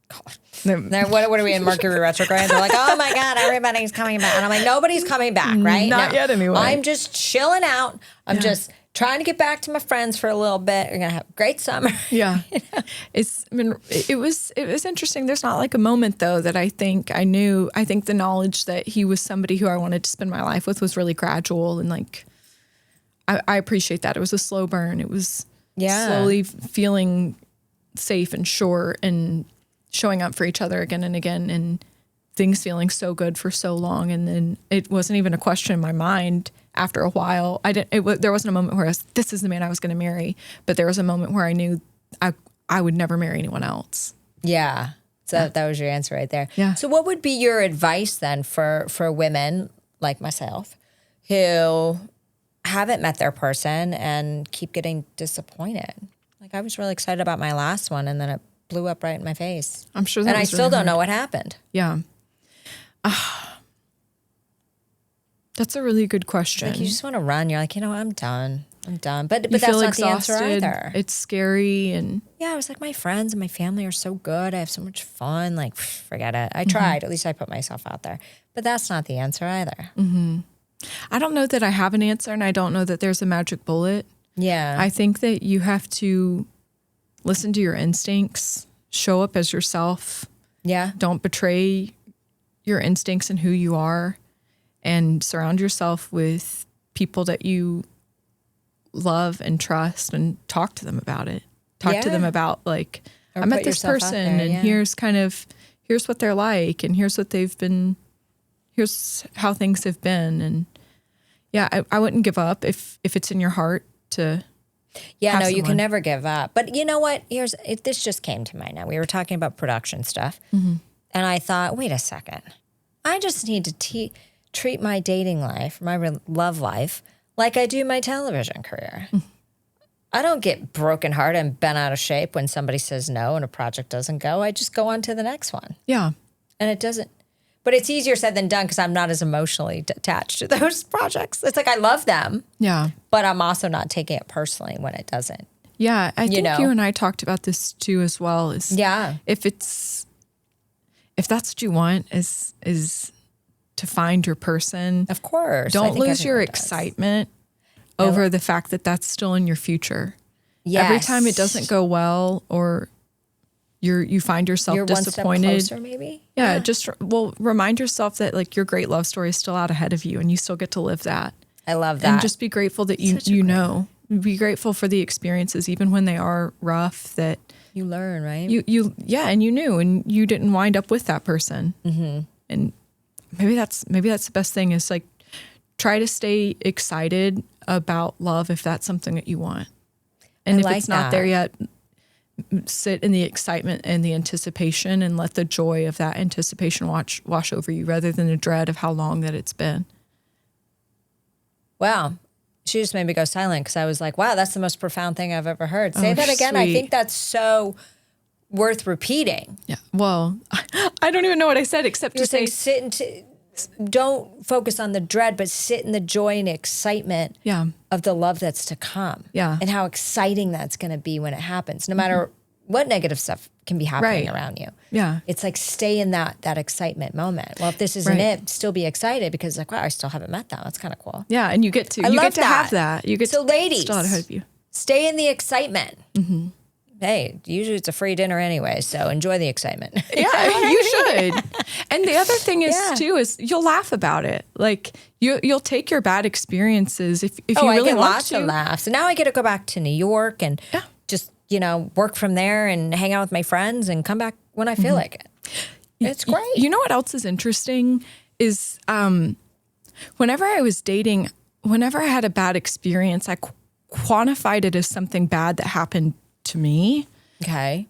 Speaker 2: God. What are we in, Mercury retrograde? They're like, oh my God, everybody's coming back. And I'm like, nobody's coming back, right?
Speaker 1: Not yet anyway.
Speaker 2: I'm just chilling out. I'm just trying to get back to my friends for a little bit. We're going to have a great summer.
Speaker 1: Yeah. It was interesting. There's not like a moment though that I think I knew. I think the knowledge that he was somebody who I wanted to spend my life with was really gradual, and like, I appreciate that. It was a slow burn. It was slowly feeling safe and sure and showing up for each other again and again, and things feeling so good for so long. And then it wasn't even a question in my mind after a while. There wasn't a moment where this is the man I was going to marry, but there was a moment where I knew I would never marry anyone else.
Speaker 2: Yeah. So that was your answer right there.
Speaker 1: Yeah.
Speaker 2: So what would be your advice then for women like myself who haven't met their person and keep getting disappointed? Like, I was really excited about my last one, and then it blew up right in my face.
Speaker 1: I'm sure that
Speaker 2: and
Speaker 1: was
Speaker 2: I still
Speaker 1: really
Speaker 2: don't know what happened.
Speaker 1: Yeah. That's a really good question.
Speaker 2: Like, you just want to run. You're like, I'm done. I'm done. But
Speaker 1: you
Speaker 2: that's
Speaker 1: feel
Speaker 2: not
Speaker 1: exhausted.
Speaker 2: the answer either.
Speaker 1: It's scary. And
Speaker 2: yeah, I was like, my friends and my family are so good. I have so much fun. Like, forget it. I tried. At least I put myself out there. But that's not the answer either.
Speaker 1: I don't know that I have an answer, and I don't know that there's a magic bullet.
Speaker 2: Yeah.
Speaker 1: I think that you have to listen to your instincts, show up as yourself.
Speaker 2: Yeah.
Speaker 1: Don't betray your instincts and who you are, and surround yourself with people that you love and trust, and talk to them about it. Talk to them about, like, I met this person and here's what they're like, and here's how things have been. And yeah, I wouldn't give up if it's in your heart to.
Speaker 2: Yeah, no, you can never give up. But you know what? This just came to mind now. We were talking about production stuff. And I thought, wait a second. I just need to treat my dating life, my love life, like I do my television career. I don't get brokenhearted and bent out of shape when somebody says no and a project doesn't go. I just go on to the next one.
Speaker 1: Yeah.
Speaker 2: And it doesn't. But it's easier said than done because I'm not as emotionally attached to those projects. It's like I love them. Yeah. But I'm also not taking it personally when it doesn't.
Speaker 1: Yeah. I think you and I talked about this too as well. If that's what you want is to find your person.
Speaker 2: Of course.
Speaker 1: Don't lose your excitement over the fact that that's still in your future.
Speaker 2: Yes.
Speaker 1: Every time it doesn't go well, or you find yourself disappointed.
Speaker 2: One step closer, maybe?
Speaker 1: Yeah, just remind yourself that, like, your great love story is still out ahead of you, and you still get to live that.
Speaker 2: I love that.
Speaker 1: And just be grateful that you know. Be grateful for the experiences, even when they are rough, that
Speaker 2: you learn, right?
Speaker 1: And you knew, and you didn't wind up with that person. And maybe that's the best thing, is like, try to stay excited about love if that's something that you want. And if it's not there yet, sit in the excitement and the anticipation, and let the joy of that anticipation wash over you, rather than the dread of how long that it's been.
Speaker 2: Wow. She just made me go silent, because I was like, wow, that's the most profound thing I've ever heard. Say that again. Sweet. I think that's so worth repeating.
Speaker 1: Yeah. Well, I don't even know what I said, except to say
Speaker 2: don't focus on the dread, but sit in the joy and excitement of the love that's to come. Yeah. And how exciting that's going to be when it happens, no matter what negative stuff can be happening around you. Yeah. It's like, stay in that excitement moment. Well, if this isn't it, still be excited, because like, wow, I still haven't met them. That's kind of cool.
Speaker 1: Yeah. And you get to have that. You get
Speaker 2: so ladies,
Speaker 1: still ahead of you.
Speaker 2: Stay in the excitement. Hey, usually it's a free dinner anyway, so enjoy the excitement.
Speaker 1: Yeah, you should. And the other thing is too, is you'll laugh about it. Like, you'll take your bad experiences if you really
Speaker 2: get
Speaker 1: want
Speaker 2: lots
Speaker 1: to.
Speaker 2: Of laughs. And now I get to go back to New York and just work from there and hang out with my friends and come back when I feel like it. It's great.
Speaker 1: You know what else is interesting is whenever I was dating, whenever I had a bad experience, I quantified it as something bad that happened to me.
Speaker 2: Okay.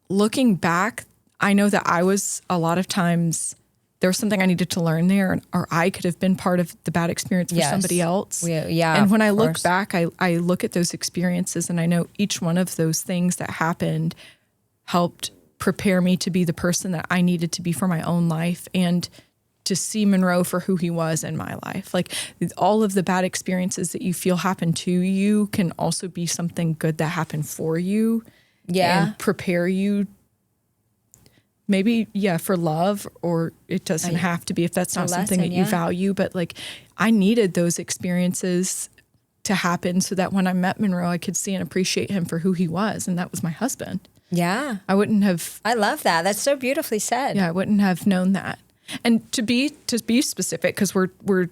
Speaker 1: Looking back, I know that I was, a lot of times, there was something I needed to learn there, or I could have been part of the bad experience for somebody else. And when I look back, I look at those experiences, and I know each one of those things that happened helped prepare me to be the person that I needed to be for my own life, and to see Monroe for who he was in my life. Like, all of the bad experiences that you feel happen to you can also be something good that happened for you. Yeah. And prepare you maybe, for love, or it doesn't have to be if that's not something that you value. But like, I needed those experiences to happen so that when I met Monroe, I could see and appreciate him for who he was. And that was my husband. Yeah. I wouldn't have.
Speaker 2: I love that. That's so beautifully said.
Speaker 1: Yeah. I wouldn't have known that. And to be specific, because we're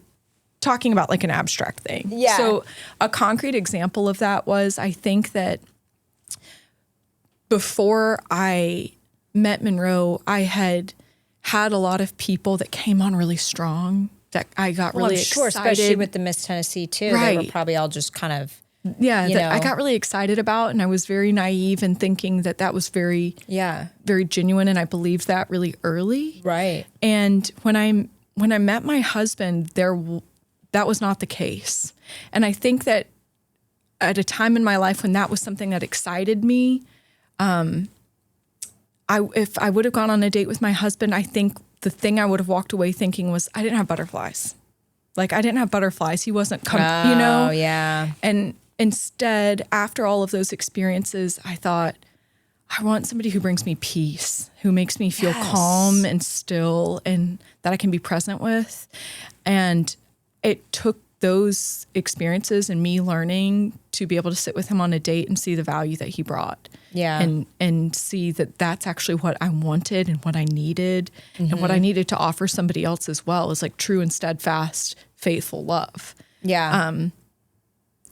Speaker 1: talking about like an abstract thing. Yeah. So a concrete example of that was, I think that before I met Monroe, I had a lot of people that came on really strong, that I got really excited.
Speaker 2: Especially with the Miss Tennessee too. Right. They were probably all just kind of,
Speaker 1: that I got really excited about, and I was very naive in thinking that was very genuine, and I believed that really early. Right. And when I met my husband, that was not the case. And I think that at a time in my life when that was something that excited me, if I would have gone on a date with my husband, I think the thing I would have walked away thinking was, I didn't have butterflies. Like I didn't have butterflies. He wasn't
Speaker 2: Oh, yeah.
Speaker 1: And instead, after all of those experiences, I thought, I want somebody who brings me peace, who makes me feel calm and still and that I can be present with. And it took those experiences and me learning to be able to sit with him on a date and see the value that he brought.
Speaker 2: Yeah.
Speaker 1: And see that that's actually what I wanted and what I needed and what I needed to offer somebody else as well is like true and steadfast, faithful love.
Speaker 2: Yeah.
Speaker 1: And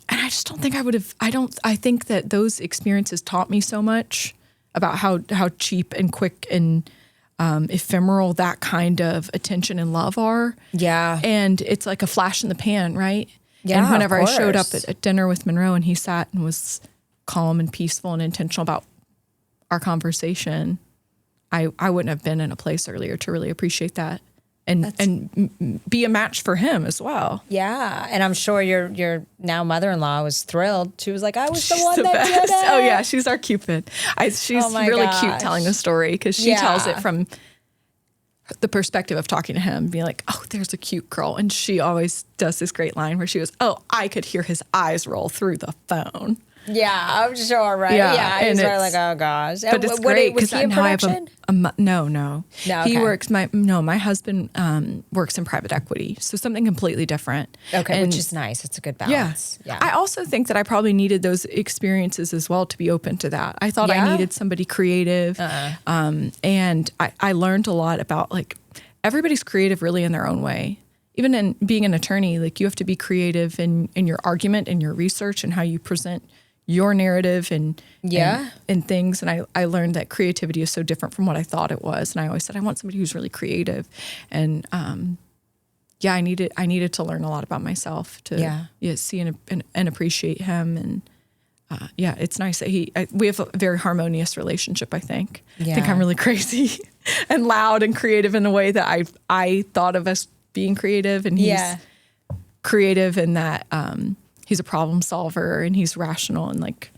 Speaker 1: I just don't think I think that those experiences taught me so much about how cheap and quick and ephemeral that kind of attention and love are.
Speaker 2: Yeah.
Speaker 1: And it's like a flash in the pan, right?
Speaker 2: Yeah,
Speaker 1: and whenever
Speaker 2: of
Speaker 1: I showed up
Speaker 2: course.
Speaker 1: at dinner with Monroe and he sat and was calm and peaceful and intentional about our conversation, I wouldn't have been in a place earlier to really appreciate that and be a match for him as well.
Speaker 2: Yeah. And I'm sure your now mother-in-law was thrilled. She was like, I was the
Speaker 1: She's
Speaker 2: one
Speaker 1: the
Speaker 2: that
Speaker 1: best.
Speaker 2: did it.
Speaker 1: Oh yeah, she's our Cupid. She's really cute telling the story because she tells it from the perspective of talking to him, being like, oh, there's a cute girl. And she always does this great line where she goes, oh, I could hear his eyes roll through the phone.
Speaker 2: Yeah, I'm sure, right?
Speaker 1: Yeah,
Speaker 2: He's
Speaker 1: and
Speaker 2: probably like, oh gosh.
Speaker 1: But it's great
Speaker 2: was he in
Speaker 1: now I have
Speaker 2: production?
Speaker 1: No.
Speaker 2: No,
Speaker 1: He
Speaker 2: okay.
Speaker 1: works. My husband works in private equity, so something completely different.
Speaker 2: Okay,
Speaker 1: And
Speaker 2: which is nice. It's a good balance. Yeah.
Speaker 1: I also think that I probably needed those experiences as well to be open to that. I thought I needed somebody creative, and I learned a lot about like everybody's creative really in their own way. Even in being an attorney, like you have to be creative in your argument and your research and how you present your narrative and things. And I learned that creativity is so different from what I thought it was. And I always said, I want somebody who's really creative. And I needed to learn a lot about myself to see and appreciate him. And it's nice that we have a very harmonious relationship, I think.
Speaker 2: Yeah.
Speaker 1: I think I'm really crazy and loud and creative in the way that I thought of us being creative. And he's creative in that he's a problem solver and he's rational and like,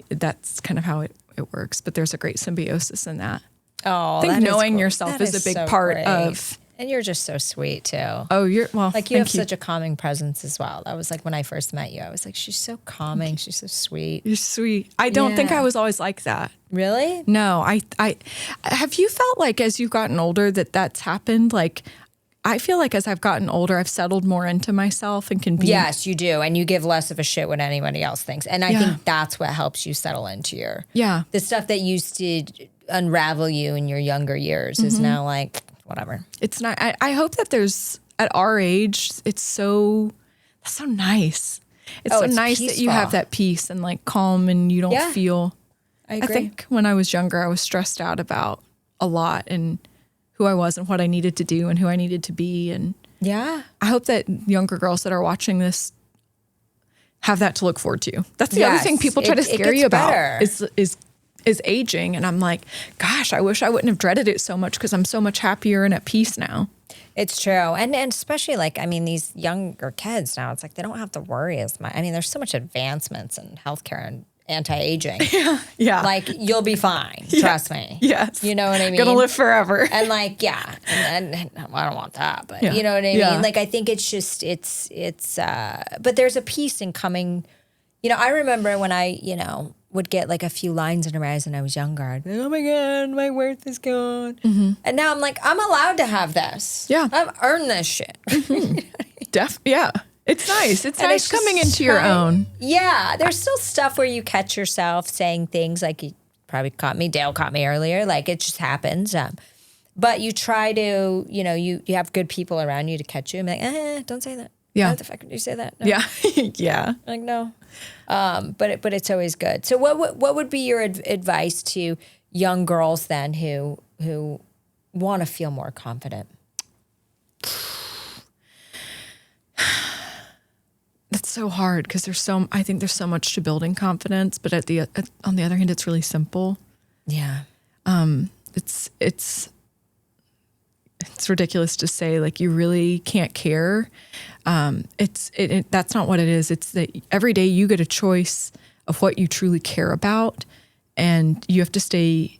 Speaker 1: that's kind of how it works. But there's a great symbiosis in that.
Speaker 2: Oh,
Speaker 1: I think
Speaker 2: that is
Speaker 1: knowing
Speaker 2: cool.
Speaker 1: yourself
Speaker 2: That
Speaker 1: is a big
Speaker 2: so
Speaker 1: part
Speaker 2: great.
Speaker 1: of.
Speaker 2: And you're just so sweet too.
Speaker 1: Oh, like you
Speaker 2: have such a calming presence as well. That was like when I first met you, I was like, she's so calming. She's so sweet.
Speaker 1: You're sweet. I don't think I was always like that.
Speaker 2: Really?
Speaker 1: No, I have you felt like as you've gotten older that's happened? Like, I feel like as I've gotten older, I've settled more into myself and can be.
Speaker 2: Yes, you do. And you give less of a shit what anybody else thinks. And I think that's what helps you settle into the stuff that used to unravel you in your younger years is now like, whatever.
Speaker 1: It's not, I hope that there's, at our age, that's so nice. It's so nice
Speaker 2: peaceful.
Speaker 1: that you have that peace and like calm and you don't feel.
Speaker 2: I agree.
Speaker 1: I think when I was younger, I was stressed out about a lot and who I was and what I needed to do and who I needed to be. And I hope that younger girls that are watching this have that to look forward to. That's the other thing people try to scare you about is aging. And I'm like, gosh, I wish I wouldn't have dreaded it so much because I'm so much happier and at peace now.
Speaker 2: It's true. And especially like, I mean, these younger kids now, it's like they don't have to worry as much. I mean, there's so much advancements in healthcare and anti-aging.
Speaker 1: Yeah.
Speaker 2: Like you'll be fine. Trust me.
Speaker 1: Yes.
Speaker 2: You know what I mean?
Speaker 1: Gonna live forever.
Speaker 2: And like, and I don't want that, but you know what I mean? Like, I think it's just, but there's a peace in coming, I remember when I, would get like a few lines in a rise when I was younger. I'd be like, oh my God, my worth is gone. Mm-hmm. And now I'm like, I'm allowed to have this.
Speaker 1: Yeah.
Speaker 2: I've earned this shit.
Speaker 1: Yeah. It's nice. It's nice coming into your own.
Speaker 2: Yeah. There's still stuff where you catch yourself saying things like you probably caught me, Dale caught me earlier. Like it just happens. But you try to, you have good people around you to catch you and be like, don't say that.
Speaker 1: Yeah.
Speaker 2: How the fuck did you say that? No.
Speaker 1: Yeah. Yeah.
Speaker 2: Like, no. But it's always good. So what would be your advice to young girls then who want to feel more confident?
Speaker 1: That's so hard because I think there's so much to building confidence, but on the other hand, it's really simple.
Speaker 2: Yeah.
Speaker 1: It's ridiculous to say like you really can't care. That's not what it is. It's that every day you get a choice of what you truly care about, and you have to stay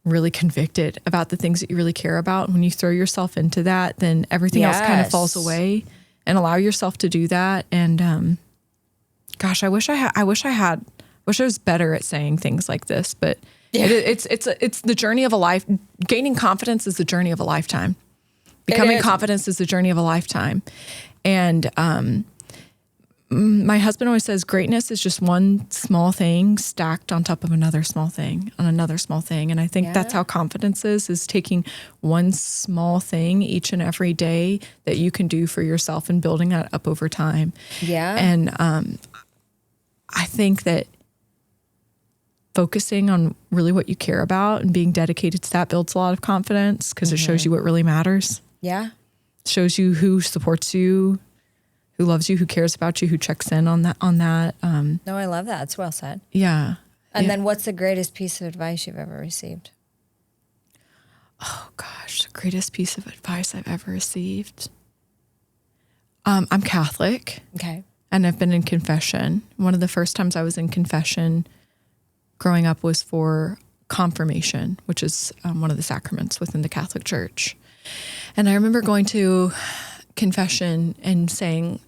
Speaker 1: really convicted about the things that you really care about. And when you throw yourself into that, then everything else kind of falls away, and allow yourself to do that. And gosh, I wish I was better at saying things like this, but it's the journey of a life. Gaining confidence is the journey of a lifetime. Becoming confidence is the journey of a lifetime. And my husband always says greatness is just one small thing stacked on top of another small thing on another small thing. And I think that's how confidence is taking one small thing each and every day that you can do for yourself and building that up over time. Yeah. And I think that focusing on really what you care about and being dedicated to that builds a lot of confidence, because it shows you what really matters. Yeah. It shows you who supports you, who loves you, who cares about you, who checks in on that.
Speaker 2: No, I love that. It's well said. Yeah. And then what's the greatest piece of advice you've ever received?
Speaker 1: Oh gosh, the greatest piece of advice I've ever received. I'm Catholic. Okay. And I've been in confession. One of the first times I was in confession growing up was for confirmation, which is one of the sacraments within the Catholic Church. And I remember going to confession and saying,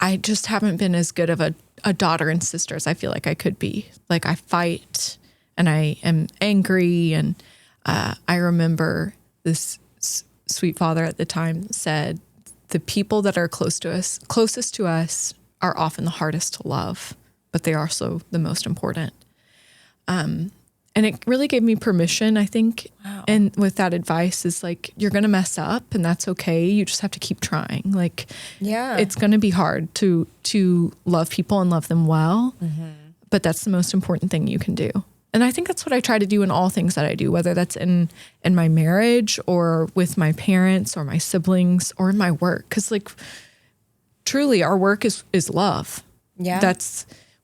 Speaker 1: I just haven't been as good of a daughter and sister as I feel like I could be. Like, I fight and I am angry. And I remember this sweet father at the time said, the people that are closest to us are often the hardest to love, but they are also the most important. And it really gave me permission, I think. Wow. And with that advice is like, you're going to mess up and that's okay. You just have to keep trying. Like, it's going to be hard to love people and love them well, but that's the most important thing you can do. And I think that's what I try to do in all things that I do, whether that's in my marriage or with my parents or my siblings or in my work. 'Cause like, truly our work is love. Yeah.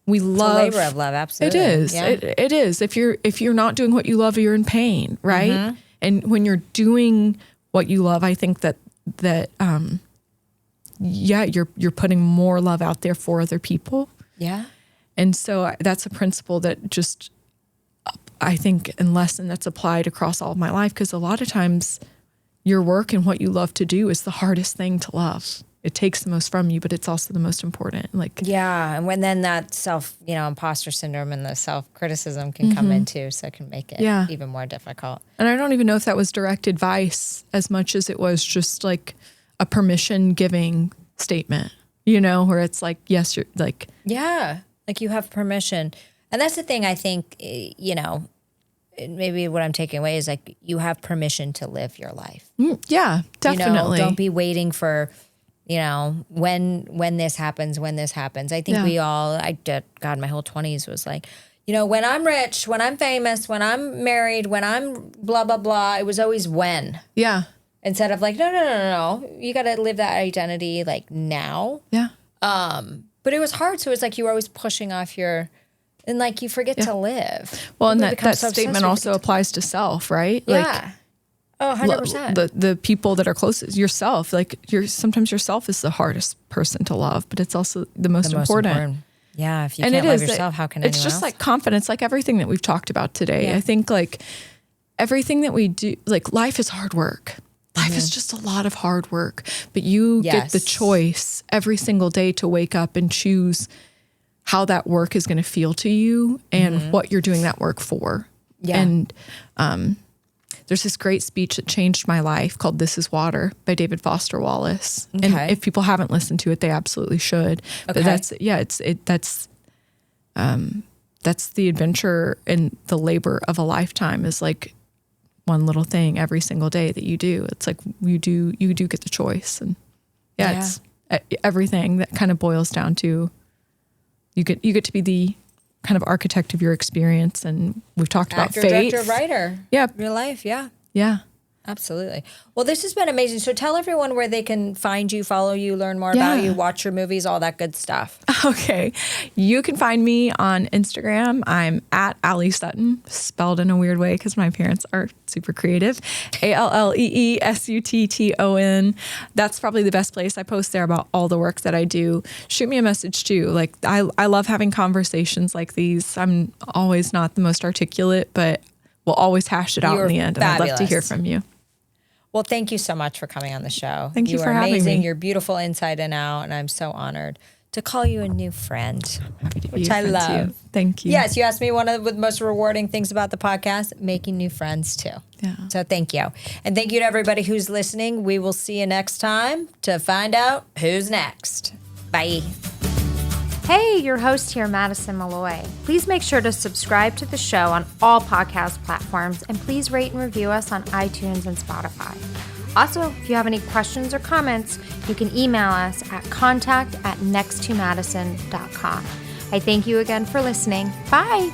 Speaker 1: We love,
Speaker 2: it's a labor of love. Absolutely.
Speaker 1: It is. Yeah. It is. If you're not doing what you love, you're in pain. Right. And when you're doing what you love, I think that you're putting more love out there for other people. Yeah. And so that's a principle that just, I think, and lesson that's applied across all of my life. 'Cause a lot of times your work and what you love to do is the hardest thing to love. It takes the most from you, but it's also the most important. Like,
Speaker 2: yeah. And when then that imposter syndrome and the self-criticism can come in too, so it can make it even more difficult.
Speaker 1: And I don't even know if that was direct advice as much as it was just like a permission giving statement, where it's like, yes, you're like,
Speaker 2: yeah, like you have permission. And that's the thing, I think, maybe what I'm taking away is like, you have permission to live your life.
Speaker 1: Yeah, definitely.
Speaker 2: Don't be waiting for, when this happens. I think we all, God, my whole 20s was like, when I'm rich, when I'm famous, when I'm married, when I'm blah, blah, blah, it was always when. Yeah. Instead of like, no. You got to live that identity like now. Yeah. But it was hard. So it's like you were always pushing off and like you forget to live.
Speaker 1: Well, and that statement also applies to self, right?
Speaker 2: Yeah.
Speaker 1: Like,
Speaker 2: oh, 100%.
Speaker 1: The people that are closest, yourself, like sometimes yourself is the hardest person to love, but it's also the most important.
Speaker 2: Yeah. If you can't love yourself, how can anyone else?
Speaker 1: It's just like confidence, like everything that we've talked about today. Yeah. I think like everything that we do, like life is hard work. Life is just a lot of hard work, but you get the choice every single day to wake up and choose how that work is going to feel to you and what you're doing that work for. Yeah. And, there's this great speech that changed my life called "This Is Water" by David Foster Wallace. Okay. And if people haven't listened to it, they absolutely should. Okay. But that's the adventure and the labor of a lifetime is like one little thing every single day that you do. It's like you do get the choice. And it's everything that kind of boils down to you get to be the kind of architect of your experience. And we've talked about faith.
Speaker 2: Director, writer.
Speaker 1: Yeah.
Speaker 2: Your life. Yeah.
Speaker 1: Yeah.
Speaker 2: Absolutely. Well, this has been amazing. So tell everyone where they can find you, follow you, learn more about you, watch your movies, all that good stuff.
Speaker 1: Okay. You can find me on Instagram. I'm at Allee-Sutton, spelled in a weird way because my parents are super creative. ALLEESUTTON. That's probably the best place. I post there about all the work that I do. Shoot me a message too. Like I love having conversations like these. I'm always not the most articulate, but we'll always hash it out in the end. And I'd love to hear from you.
Speaker 2: Well, thank you so much for coming on the show.
Speaker 1: Thank you for having me.
Speaker 2: You're beautiful inside and out, and I'm so honored to call you a new friend,
Speaker 1: Happy to be
Speaker 2: which I love.
Speaker 1: Too. Thank you.
Speaker 2: Yes, you asked me one of the most rewarding things about the podcast, making new friends too.
Speaker 1: Yeah.
Speaker 2: So thank you. And thank you to everybody who's listening. We will see you next time to find out who's next. Bye.
Speaker 3: Hey, your host here, Madison Malloy. Please make sure to subscribe to the show on all podcast platforms, and please rate and review us on iTunes and Spotify. Also, if you have any questions or comments, you can email us at contact@nexttomadison.com. I thank you again for listening. Bye.